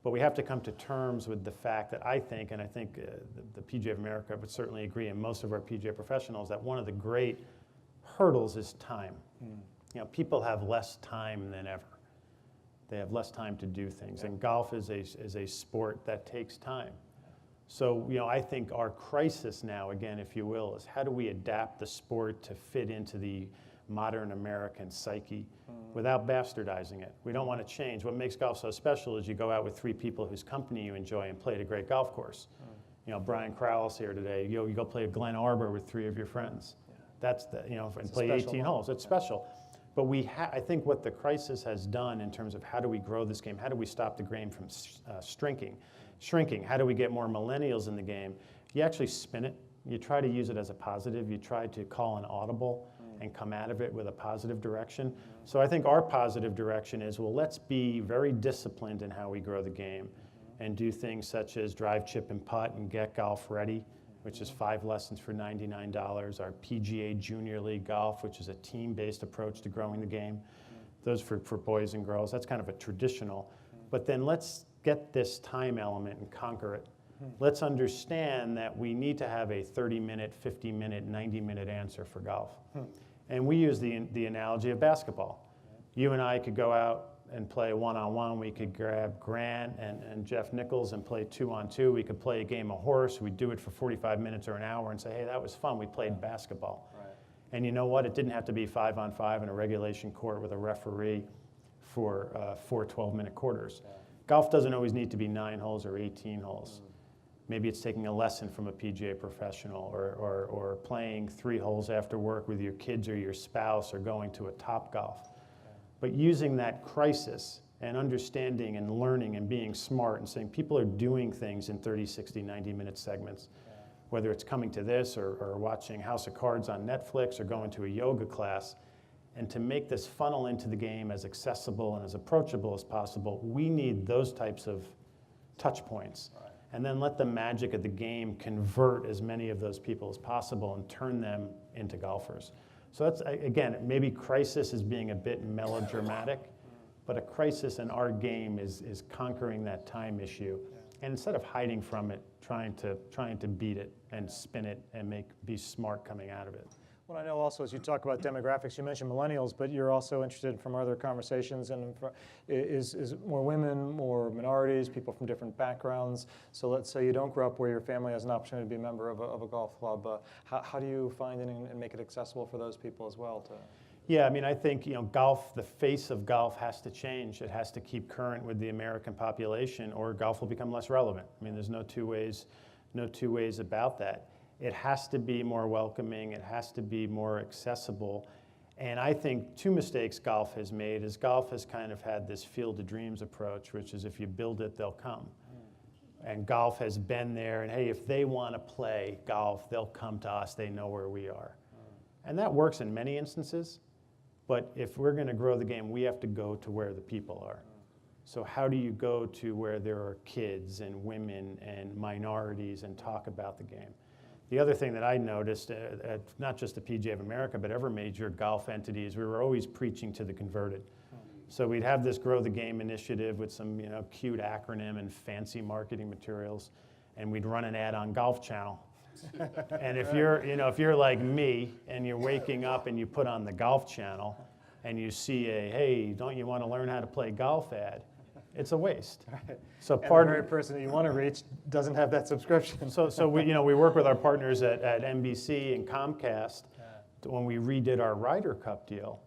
A: But we have to come to terms with the fact that I think the PGA of America would certainly agree, and most of our PGA professionals, that one of the great hurdles is time. Mm. People have less time than ever. They have less time to do things, and golf is a sport that takes time. So, I think our crisis now, again, if you will, is how do we adapt the sport to fit into the modern American psyche without bastardizing it? We don't want to change. What makes golf so special is you go out with 3 people whose company you enjoy and play at a great golf course. Brian Crowell's here today. You go play at Glen Arbor with 3 of your friends. Yeah. That's and play 18 holes. It's special. But I think what the crisis has done in terms of how do we grow this game, how do we stop the game from shrinking, how do we get more millennials in the game, you actually spin it. You try to use it as a positive. You try to call an audible and come out of it with a positive direction. So I think our positive direction is, well, let's be very disciplined in how we grow the game and do things such as drive, chip, and putt and get golf ready, which is 5 lessons for $99. Our PGA Junior League Golf, which is a team-based approach to growing the game. Those for boys and girls. That's kind of a traditional. But then let's get this time element and conquer it. Let's understand that we need to have a 30-minute, 50-minute, 90-minute answer for golf. And we use the analogy of basketball. You and I could go out and play one-on-one. We could grab Grant and Jeff Nichols and play 2-on-2. We could play a game of horse. We'd do it for 45 minutes or an hour and say, hey, that was fun. We played basketball. Right. And you know what? It didn't have to be 5-on-5 in a regulation court with a referee for 4 12-minute quarters. Yeah. Golf doesn't always need to be 9 holes or 18 holes. Maybe it's taking a lesson from a PGA professional or playing 3 holes after work with your kids or your spouse or going to a Topgolf. But using that crisis and understanding and learning and being smart and saying people are doing things in 30, 60, 90-minute segments, whether it's coming to this or watching House of Cards on Netflix or going to a yoga class, and to make this funnel into the game as accessible and as approachable as possible, we need those types of touch points. Right. And then let the magic of the game convert as many of those people as possible and turn them into golfers. So that's, again, maybe crisis is being a bit melodramatic, but a crisis in our game is conquering that time issue. And instead of hiding from it, trying to beat it and spin it and be smart coming out of it.
B: Well, I know also as you talk about demographics, you mentioned millennials, but you're also interested from other conversations and is more women, more minorities, people from different backgrounds. So let's say you don't grow up where your family has an opportunity to be a member of a golf club. How do you find it and make it accessible for those people as well?
A: Yeah, I mean, I think golf, the face of golf has to change. It has to keep current with the American population, or golf will become less relevant. I mean, there's no two ways no two ways about that. It has to be more welcoming, it has to be more accessible. And I think two mistakes golf has made is golf has kind of had this field of dreams approach, which is if you build it, they'll come. And golf has been there, and hey, if they want to play golf, they'll come to us, they know where we are. And that works in many instances, but if we're going to grow the game, we have to go to where the people are. So how do you go to where there are kids and women and minorities and talk about the game? The other thing that I noticed, at not just the PGA of America, but every major golf entities, we were always preaching to the converted. So we'd have this Grow the Game initiative with some cute acronym and fancy marketing materials, and we'd run an ad on Golf Channel. And if you're like me and you're waking up and you put on the Golf Channel and you see a, hey, don't you want to learn how to play golf ad, it's a waste. So
B: and the very person that you want to reach doesn't have that subscription.
A: So we work with our partners at NBC and Comcast when we redid our Ryder Cup deal.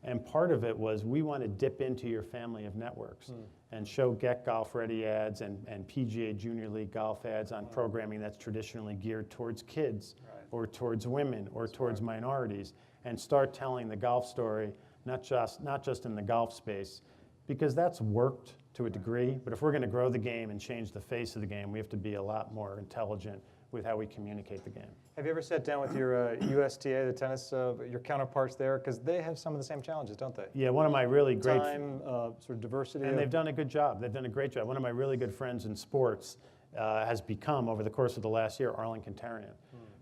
A: And part of it was we want to dip into your family of networks and show Get Golf Ready ads and PGA Junior League golf ads on programming that's traditionally geared towards kids or towards women or towards minorities, and start telling the golf story, not just in the golf space, because that's worked to a degree. But if we're going to grow the game and change the face of the game, we have to be a lot more intelligent with how we communicate the game.
B: Have you ever sat down with your USTA, the tennis, your counterparts there? Because they have some of the same challenges, don't they?
A: Yeah, one of my really great...
B: Time, sort of diversity.
A: And they've done a good job. They've done a great job. One of my really good friends in sports has become, over the course of the last year, Arlen Kantarian,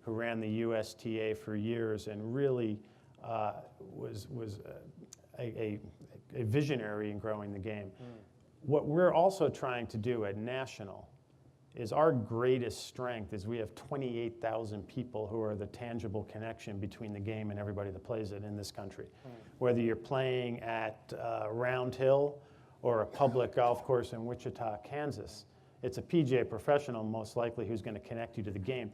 A: who ran the USTA for years and really was a visionary in growing the game. What we're also trying to do at National is our greatest strength is we have 28,000 people who are the tangible connection between the game and everybody that plays it in this country. Whether you're playing at Round Hill or a public golf course in Wichita, Kansas, it's a PGA professional most likely who's going to connect you to the game.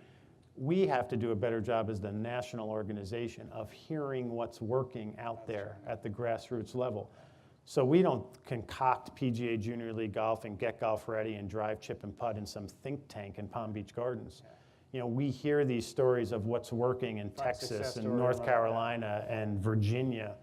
A: We have to do a better job as the national organization of hearing what's working out there at the grassroots level. So we don't concoct PGA Junior League golf and Get Golf Ready and drive, chip, and putt in some think tank in Palm Beach Gardens. We hear these stories of what's working in Texas and North Carolina and Virginia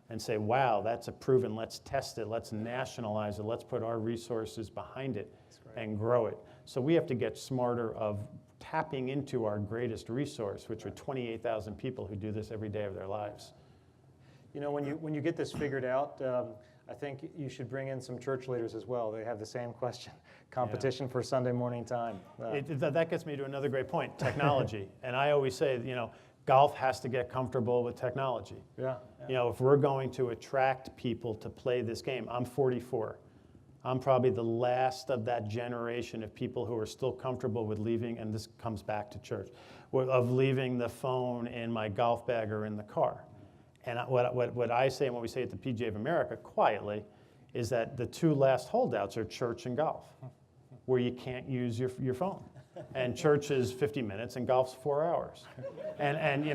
A: and say, wow, that's a proven, let's test it, let's nationalize it, let's put our resources behind it and grow it. So we have to get smarter of tapping into our greatest resource, which are 28,000 people who do this every day of their lives.
B: When you get this figured out, I think you should bring in some church leaders as well. They have the same question. Competition for Sunday morning time.
A: That gets me to another great point, technology. And I always say, golf has to get comfortable with technology. If we're going to attract people to play this game, I'm 44. I'm probably the last of that generation of people who are still comfortable with leaving, and this comes back to church, of leaving the phone in my golf bag or in the car. And what I say and what we say at the PGA of America quietly is that the two last holdouts are church and golf, where you can't use your phone. And church is 50 minutes and golf's 4 hours. And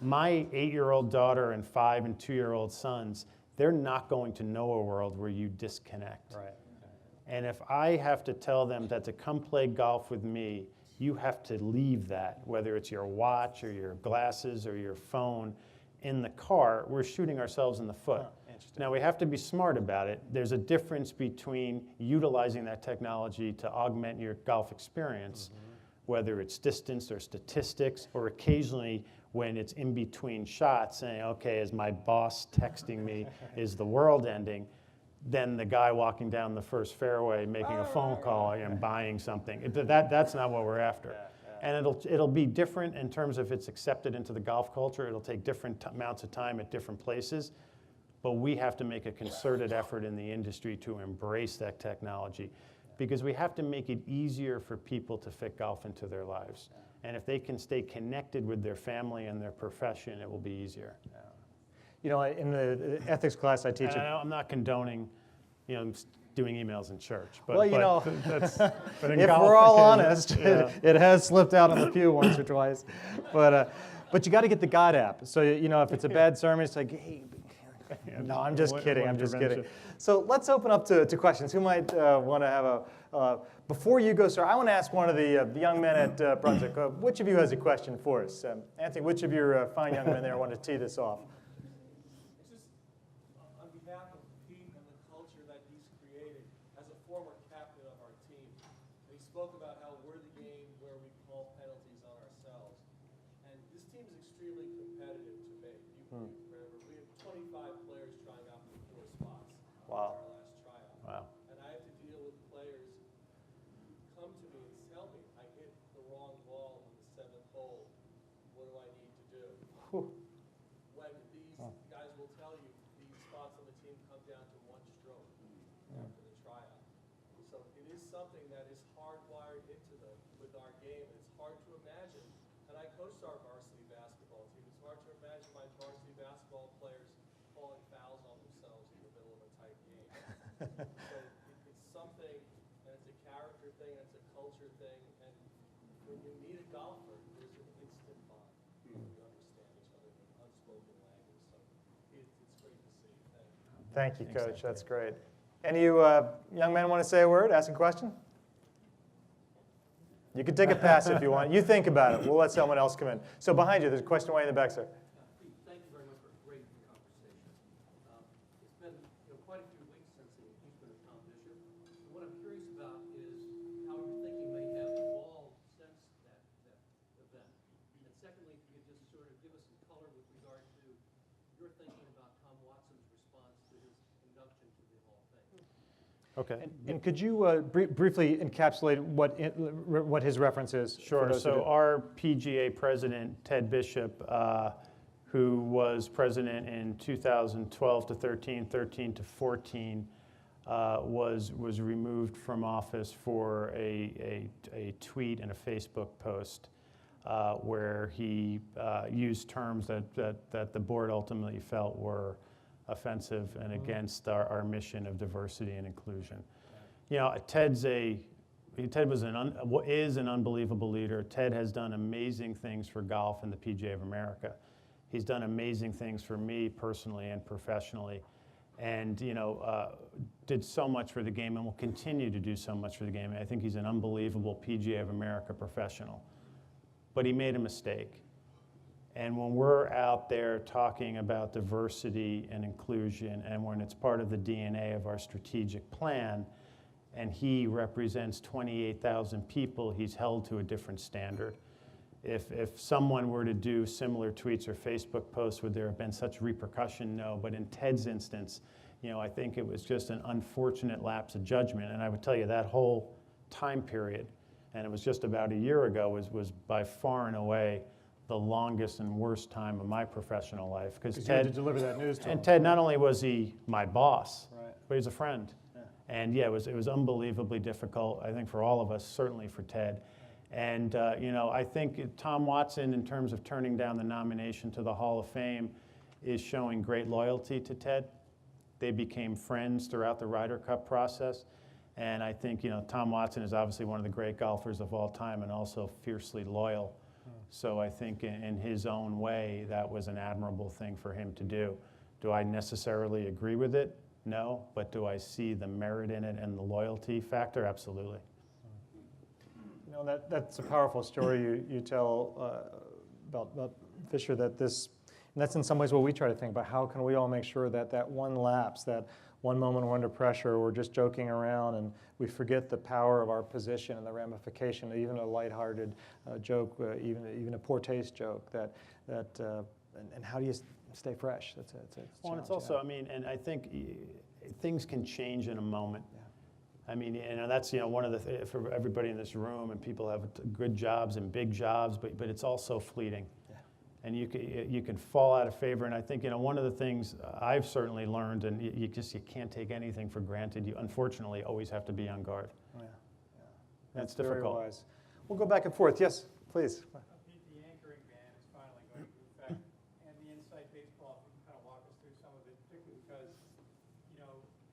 A: my 8-year-old daughter and 5 and 2-year-old sons, they're not going to know a world where you disconnect. And if I have to tell them that to come play golf with me, you have to leave that, whether it's your watch or your glasses or your phone, in the car, we're shooting ourselves in the foot. Now, we have to be smart about it. There's a difference between utilizing that technology to augment your golf experience, whether it's distance or statistics, or occasionally when it's in between shots saying, okay, is my boss texting me, is the world ending? Then the guy walking down the first fairway making a phone call and buying something. That's not what we're after. And it'll be different in terms of it's accepted into the golf culture. It'll take different amounts of time at different places. But we have to make a concerted effort in the industry to embrace that technology, because we have to make it easier for people to fit golf into their lives. And if they can stay connected with their family and their profession, it will be easier.
B: In the ethics class I teach...
A: I'm not condoning, doing emails in church.
B: But if
A: golf,
B: we're all honest, it has slipped out on the pew once or twice. But you got to get the God app. So, if it's a bad sermon, it's like, hey, no, I'm just kidding. I'm just kidding. So let's open up to questions. Who might want to have Before you go, sir, I want to ask one of the young men at Brunswick, which of you has a question for us? Anthony, which of your fine young men there want to tee this off?
C: It's just on behalf of Pete and the culture that he's created as a former captain of our team. He spoke about how we're the game where we call penalties on ourselves. And this team is extremely competitive to me. Remember, we have 25 players trying out for 4 spots.
B: Wow.
C: In our last tryout.
A: Wow.
C: And I have to deal with players who come to me and tell me I hit the wrong ball in the 7th hole. What do I need to do? When these guys will tell you these spots on the team come down to 1 stroke after the tryout. So it is something that is hardwired with our game. It's hard to imagine. And I coached our varsity basketball team. It's hard to imagine my varsity basketball players calling fouls on themselves in the middle of a tight game. So it's something, and it's a character thing, and it's a culture thing. And when you meet a golfer, there's an instant bond. You understand each other in unspoken language. So it's great to see.
B: Thank you, Coach. That's great. Any of you young men want to say a word, ask a question? You can take a pass if you want. You think about it. We'll let someone else come in. So behind you, there's a question way in the back, sir.
D: Pete, thank you very much for a great conversation. It's been quite a few weeks since the impeachment of Tom Bishop. And what I'm curious about is how your thinking may have evolved since that event. And secondly, if you could just sort of give us some color with regard to your thinking about Tom Watson's response to his induction to the Hall of Fame.
A: Okay.
B: And could you briefly encapsulate what his reference is?
A: Sure. So our PGA president, Ted Bishop, who was president in 2012 to 13, 13 to 14, was removed from office for a tweet and a Facebook post where he used terms that the board ultimately felt were offensive and against our mission of diversity and inclusion. You know, Ted is an unbelievable leader. Ted has done amazing things for golf and the PGA of America. He's done amazing things for me personally and professionally, and did so much for the game and will continue to do so much for the game. I think he's an unbelievable PGA of America professional. But he made a mistake. And when we're out there talking about diversity and inclusion, and when it's part of the DNA of our strategic plan, and he represents 28,000 people, he's held to a different standard. If someone were to do similar tweets or Facebook posts, would there have been such repercussion? No, but in Ted's instance, I think it was just an unfortunate lapse of judgment. And I would tell you that whole time period, and it was just about a year ago, was by far and away the longest and worst time of my professional life. Because
B: you had to deliver that news to him.
A: And Ted, not only was he my boss,
B: right,
A: but he was a friend.
B: Yeah.
A: And yeah, it was unbelievably difficult, I think, for all of us, certainly for Ted. And I think Tom Watson, in terms of turning down the nomination to the Hall of Fame, is showing great loyalty to Ted. They became friends throughout the Ryder Cup process. And I think, Tom Watson is obviously one of the great golfers of all time and also fiercely loyal. So I think in his own way, that was an admirable thing for him to do. Do I necessarily agree with it? No. But do I see the merit in it and the loyalty factor? Absolutely.
B: That's a powerful story you tell about Fisher, and that's in some ways what we try to think about. How can we all make sure that one lapse, that one moment we're under pressure, we're just joking around, and we forget the power of our position and the ramification, even a lighthearted joke, even a poor taste joke, and how do you stay fresh? That's
A: well, and it's also, and I think things can change in a moment.
B: Yeah.
A: I mean, that's one of the for everybody in this room, and people have good jobs and big jobs, but it's also fleeting. And you can fall out of favor. And I think one of the things I've certainly learned, and you can't take anything for granted. You unfortunately always have to be on guard.
B: Yeah.
A: That's difficult.
B: Very wise. We'll go back and forth. Yes, please.
E: Pete, the anchoring ban is finally going into effect, and the Inside Baseball, if you can kind of walk us through some of it, particularly because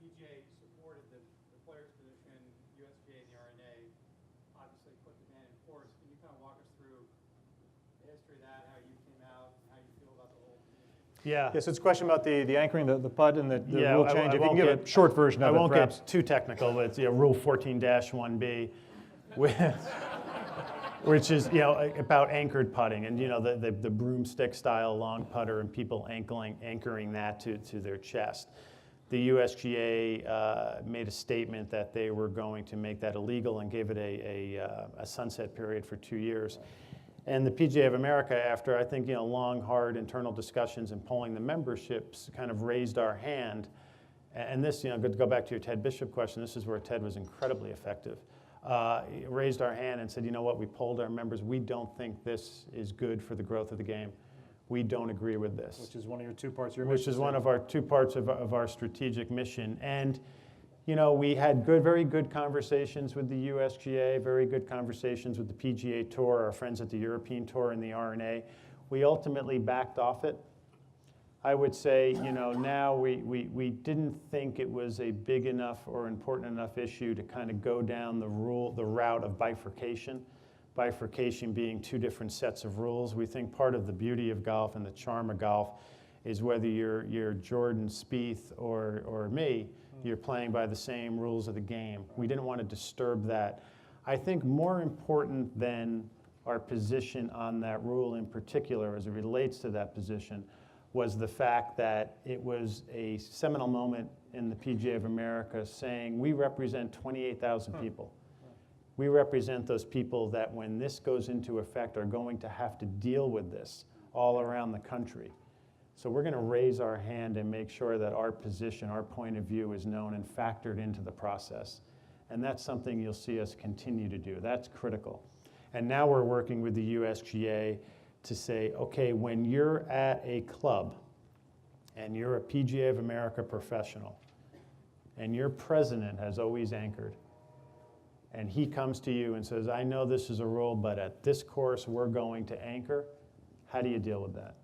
E: PGA supported the players' position, USGA and the R&A obviously put the ban in force. Can you kind of walk us through the history of that, how you came out, and how you feel about the whole position?
A: Yeah.
B: Yes, it's a question about the anchoring, the putt, and the rule change.
A: I
B: if you can give a short version of it,
A: I won't
B: perhaps.
A: get too technical, but it's Rule 14-1B. which is, you know, about anchored putting and, you know, the broomstick style long putter and people anchoring that to their chest. The USGA made a statement that they were going to make that illegal and gave it a sunset period for 2 years. And the PGA of America, after I think, you know, long, hard internal discussions and polling the memberships, kind of raised our hand. And this, you know, to go back to your Ted Bishop question, this is where Ted was incredibly effective. Raised our hand and said, you know what, we polled our members. We don't think this is good for the growth of the game. We don't agree with this.
B: Which is one of your 2 parts of your mission.
A: Which is one of our 2 parts of our strategic mission. And, you know, we had very good conversations with the USGA, very good conversations with the PGA Tour, our friends at the European Tour and the R&A. We ultimately backed off it. I would say, you know, now we didn't think it was a big enough or important enough issue to kind of go down the route of bifurcation. Bifurcation being 2 different sets of rules. We think part of the beauty of golf and the charm of golf is whether you're Jordan Spieth or me, you're playing by the same rules of the game. We didn't want to disturb that. I think more important than our position on that rule in particular as it relates to that position was the fact that it was a seminal moment in the PGA of America saying we represent 28,000 people. We represent those people that when this goes into effect are going to have to deal with this all around the country. So we're going to raise our hand and make sure that our position, our point of view is known and factored into the process. And that's something you'll see us continue to do. That's critical. And now we're working with the USGA to say, okay, when you're at a club and you're a PGA of America professional and your president has always anchored, and he comes to you and says, I know this is a rule, but at this course we're going to anchor, how do you deal with that?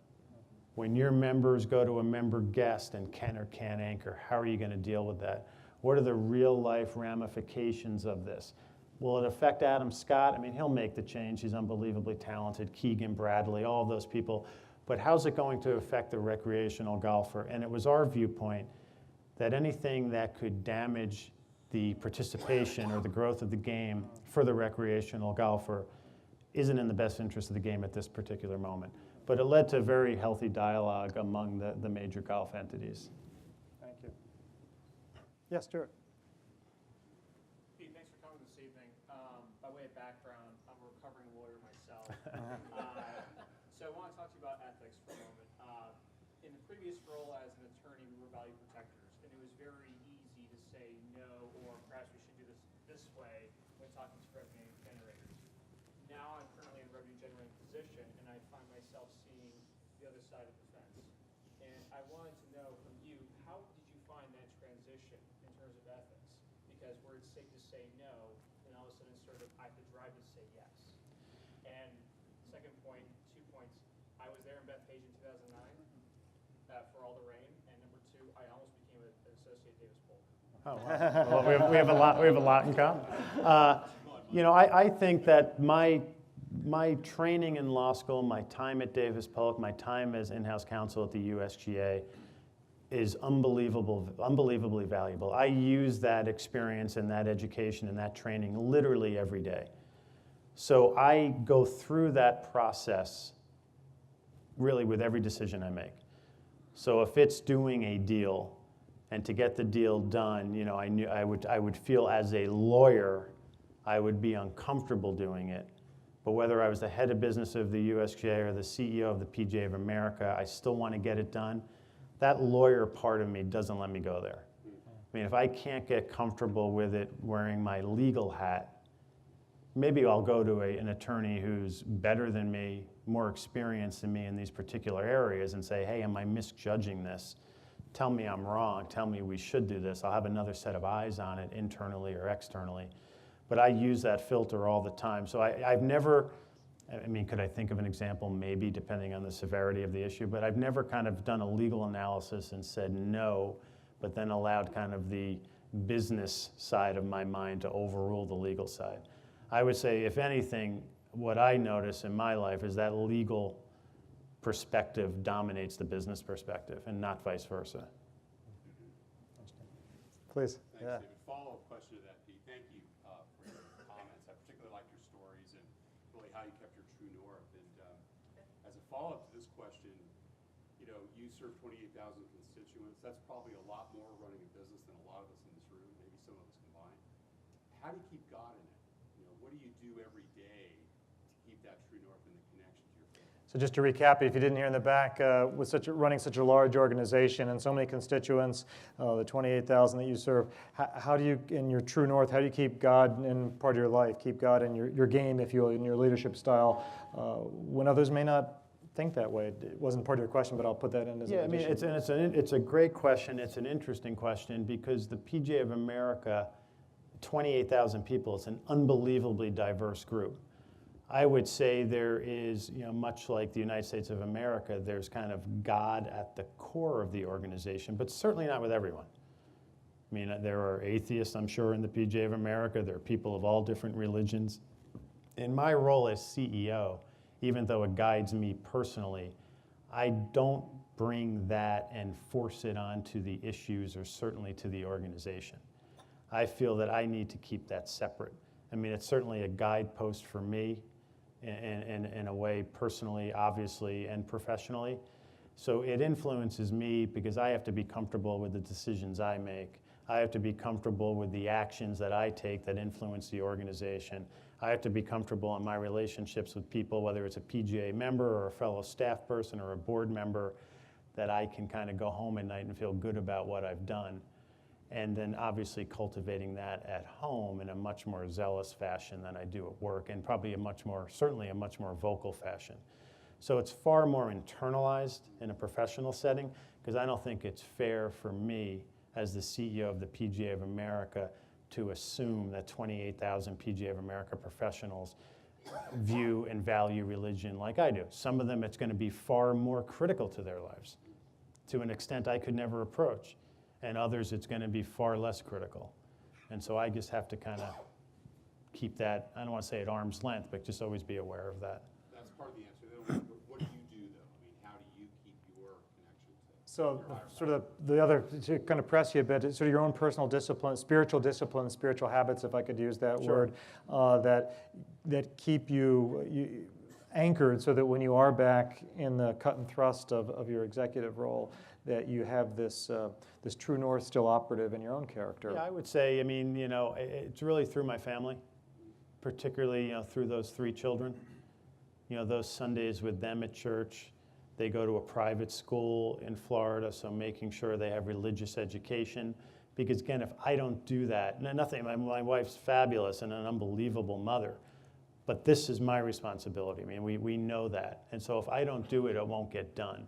A: When your members go to a member guest and can or can't anchor, how are you going to deal with that? What are the real life ramifications of this? Will it affect Adam Scott? I mean, he'll make the change. He's unbelievably talented. Keegan Bradley, all of those people. But how's it going to affect the recreational golfer? And it was our viewpoint that anything that could damage the participation or the growth of the game for the recreational golfer isn't in the best interest of the game at this particular moment. But it led to very healthy dialogue among the major golf entities.
B: Thank you. Yes, Stuart.
F: Pete, thanks for coming this evening. By way of background, I'm a recovering lawyer myself. So I want to talk to you about ethics for a moment. In the previous role as an attorney, we were value protectors, and it was very easy to say no, or perhaps we should do this way when talking to revenue generators. Now I'm currently in a revenue generating position, and I find myself seeing the other side of the fence. And I wanted to know from you, how did you find that transition in terms of ethics? Because where it's safe to say no, and all of a sudden sort of I have to drive to say yes. And second point, 2 points. I was there in Bethpage in 2009 for all the rain, and number 2, I almost became an associate Davis Polk.
A: Oh, wow. Well, we have a lot in common. You know, I think that my training in law school, my time at Davis Polk, my time as in-house counsel at the USGA is unbelievably valuable. I use that experience and that education and that training literally every day. So I go through that process really with every decision I make. So if it's doing a deal, and to get the deal done, you know, I would feel as a lawyer, I would be uncomfortable doing it. But whether I was the head of business of the USGA or the CEO of the PGA of America, I still want to get it done. That lawyer part of me doesn't let me go there. I mean, if I can't get comfortable with it wearing my legal hat, maybe I'll go to an attorney who's better than me, more experienced than me in these particular areas and say, hey, am I misjudging this? Tell me I'm wrong. Tell me we should do this. I'll have another set of eyes on it internally or externally. But I use that filter all the time. So I've never, I mean, could I think of an example? Maybe, depending on the severity of the issue. But I've never kind of done a legal analysis and said no, but then allowed kind of the business side of my mind to overrule the legal side. I would say, if anything, what I notice in my life is that legal perspective dominates the business perspective and not vice versa.
B: Please.
G: Thanks,
B: Yeah.
G: David. Follow-up question to that, Pete. Thank you for your comments. I particularly you kept your true north. And as a follow-up to this question, you know, you serve 28,000 constituents. That's probably a lot more running a business than a lot of us in this room, maybe some of us combined. How do you keep God in it? You know, what do you do every day to keep that true north and the connection to your family?
B: So just to recap, if you didn't hear in the back, with running such a large organization and so many constituents, the 28,000 that you serve, how do you, in your true north, how do you keep God in part of your life, keep God in your game, if you will, in your leadership style, when others may not think that way? It wasn't part of your question, but I'll put that in as an addition.
A: It's a great question. It's an interesting question because the PGA of America, 28,000 people, it's an unbelievably diverse group. I would say there is, you know, much like the United States of America, there's kind of God at the core of the organization, but certainly not with everyone. I mean, there are atheists, I'm sure, in the PGA of America. There are people of all different religions. In my role as CEO, even though it guides me personally, I don't bring that and force it onto the issues or certainly to the organization. I feel that I need to keep that separate. I mean, it's certainly a guidepost for me in a way, personally, obviously, and professionally. So it influences me because I have to be comfortable with the decisions I make. I have to be comfortable with the actions that I take that influence the organization. I have to be comfortable in my relationships with people, whether it's a PGA member or a fellow staff person or a board member, that I can kind of go home at night and feel good about what I've done. And then obviously cultivating that at home in a much more zealous fashion than I do at work, and probably certainly a much more vocal fashion. So it's far more internalized in a professional setting, because I don't think it's fair for me as the CEO of the PGA of America to assume that 28,000 PGA of America professionals view and value religion like I do. Some of them, it's going to be far more critical to their lives, to an extent I could never approach. And others, it's going to be far less critical. And so I just have to kind of keep that, I don't want to say at arm's length, but just always be aware of that.
G: That's part of the answer. Then what do you do, though? I mean, how do you keep your connection to
B: So
G: your higher
B: sort of the other, to kind of press you a bit, sort of your own personal discipline, spiritual habits, if I could use that
A: Sure.
B: word, that keep you anchored so that when you are back in the cut and thrust of your executive role, that you have this true north still operative in your own character.
A: Yeah, I would say, I mean, you know, it's really through my family, particularly, you know, through those 3 children. You know, those Sundays with them at church. They go to a private school in Florida, so making sure they have religious education. Because again, if I don't do that, nothing, my wife's fabulous and an unbelievable mother, but this is my responsibility. I mean, we know that. And so if I don't do it, it won't get done.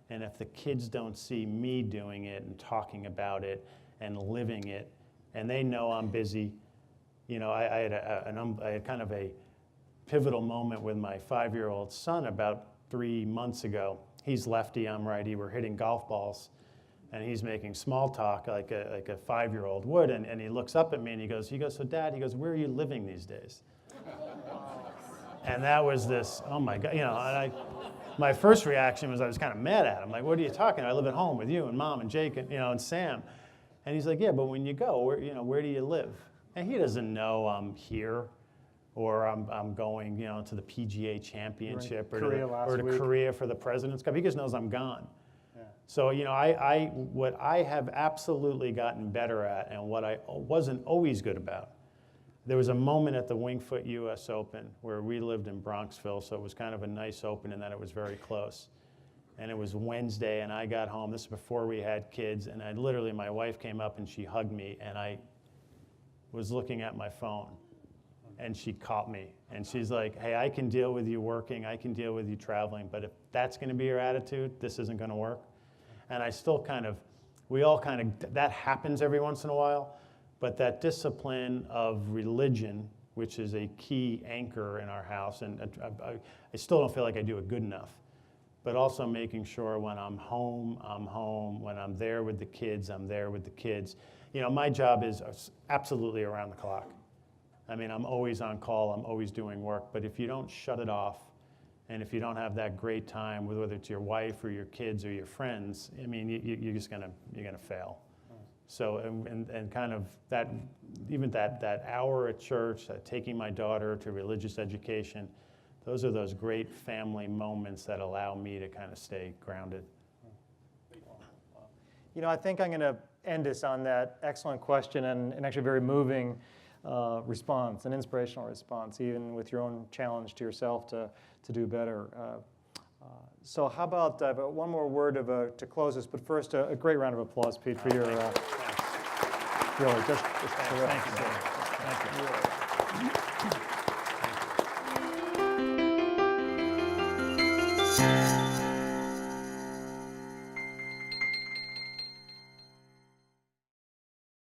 A: And if the kids don't see me doing it and talking about it and living it, and they know I'm busy, you know, I had kind of a pivotal moment with my 5-year-old son about 3 months ago. He's lefty, I'm righty. We're hitting golf balls, and he's making small talk like a 5-year-old would. And he looks up at me and he goes, so Dad, he goes, where are you living these days? And that was this, oh my God, you know, and my first reaction was I was kind of mad at him. Like, what are you talking about? I live at home with you and Mom and Jake and, you know, and Sam. And he's like, yeah, but when you go, where do you live? And he doesn't know I'm here or I'm going, you know, to the PGA Championship or to Korea for the President's Cup. He just knows I'm gone. Yeah. So, you know, what I have absolutely gotten better at and what I wasn't always good about, there was a moment at the Wingfoot U.S. Open where we lived in Bronxville, so it was kind of a nice open in that it was very close. And it was Wednesday, and I got home. This is before we had kids, and my wife came up and she hugged me, and I was looking at my phone, and she caught me. And she's like, hey, I can deal with you working, I can deal with you traveling, but if that's going to be your attitude, this isn't going to work. And I still that happens every once in a while. But that discipline of religion, which is a key anchor in our house, and I still don't feel like I do it good enough, but also making sure when I'm home, I'm home. When I'm there with the kids, I'm there with the kids. You know, my job is absolutely around the clock. I mean, I'm always on call, I'm always doing work, but if you don't shut it off, and if you don't have that great time with whether it's your wife or your kids or your friends, I mean, you're gonna fail. So, and kind of that, even that hour at church, taking my daughter to religious education, those are those great family moments that allow me to kind of stay grounded.
B: You know, I think I'm going to end us on that excellent question and actually very moving response, an inspirational response, even with your own challenge to yourself to do better. So how about one more word to close us, but first a great round of applause, Pete, for your really just terrific.
A: Thank you. Thank you.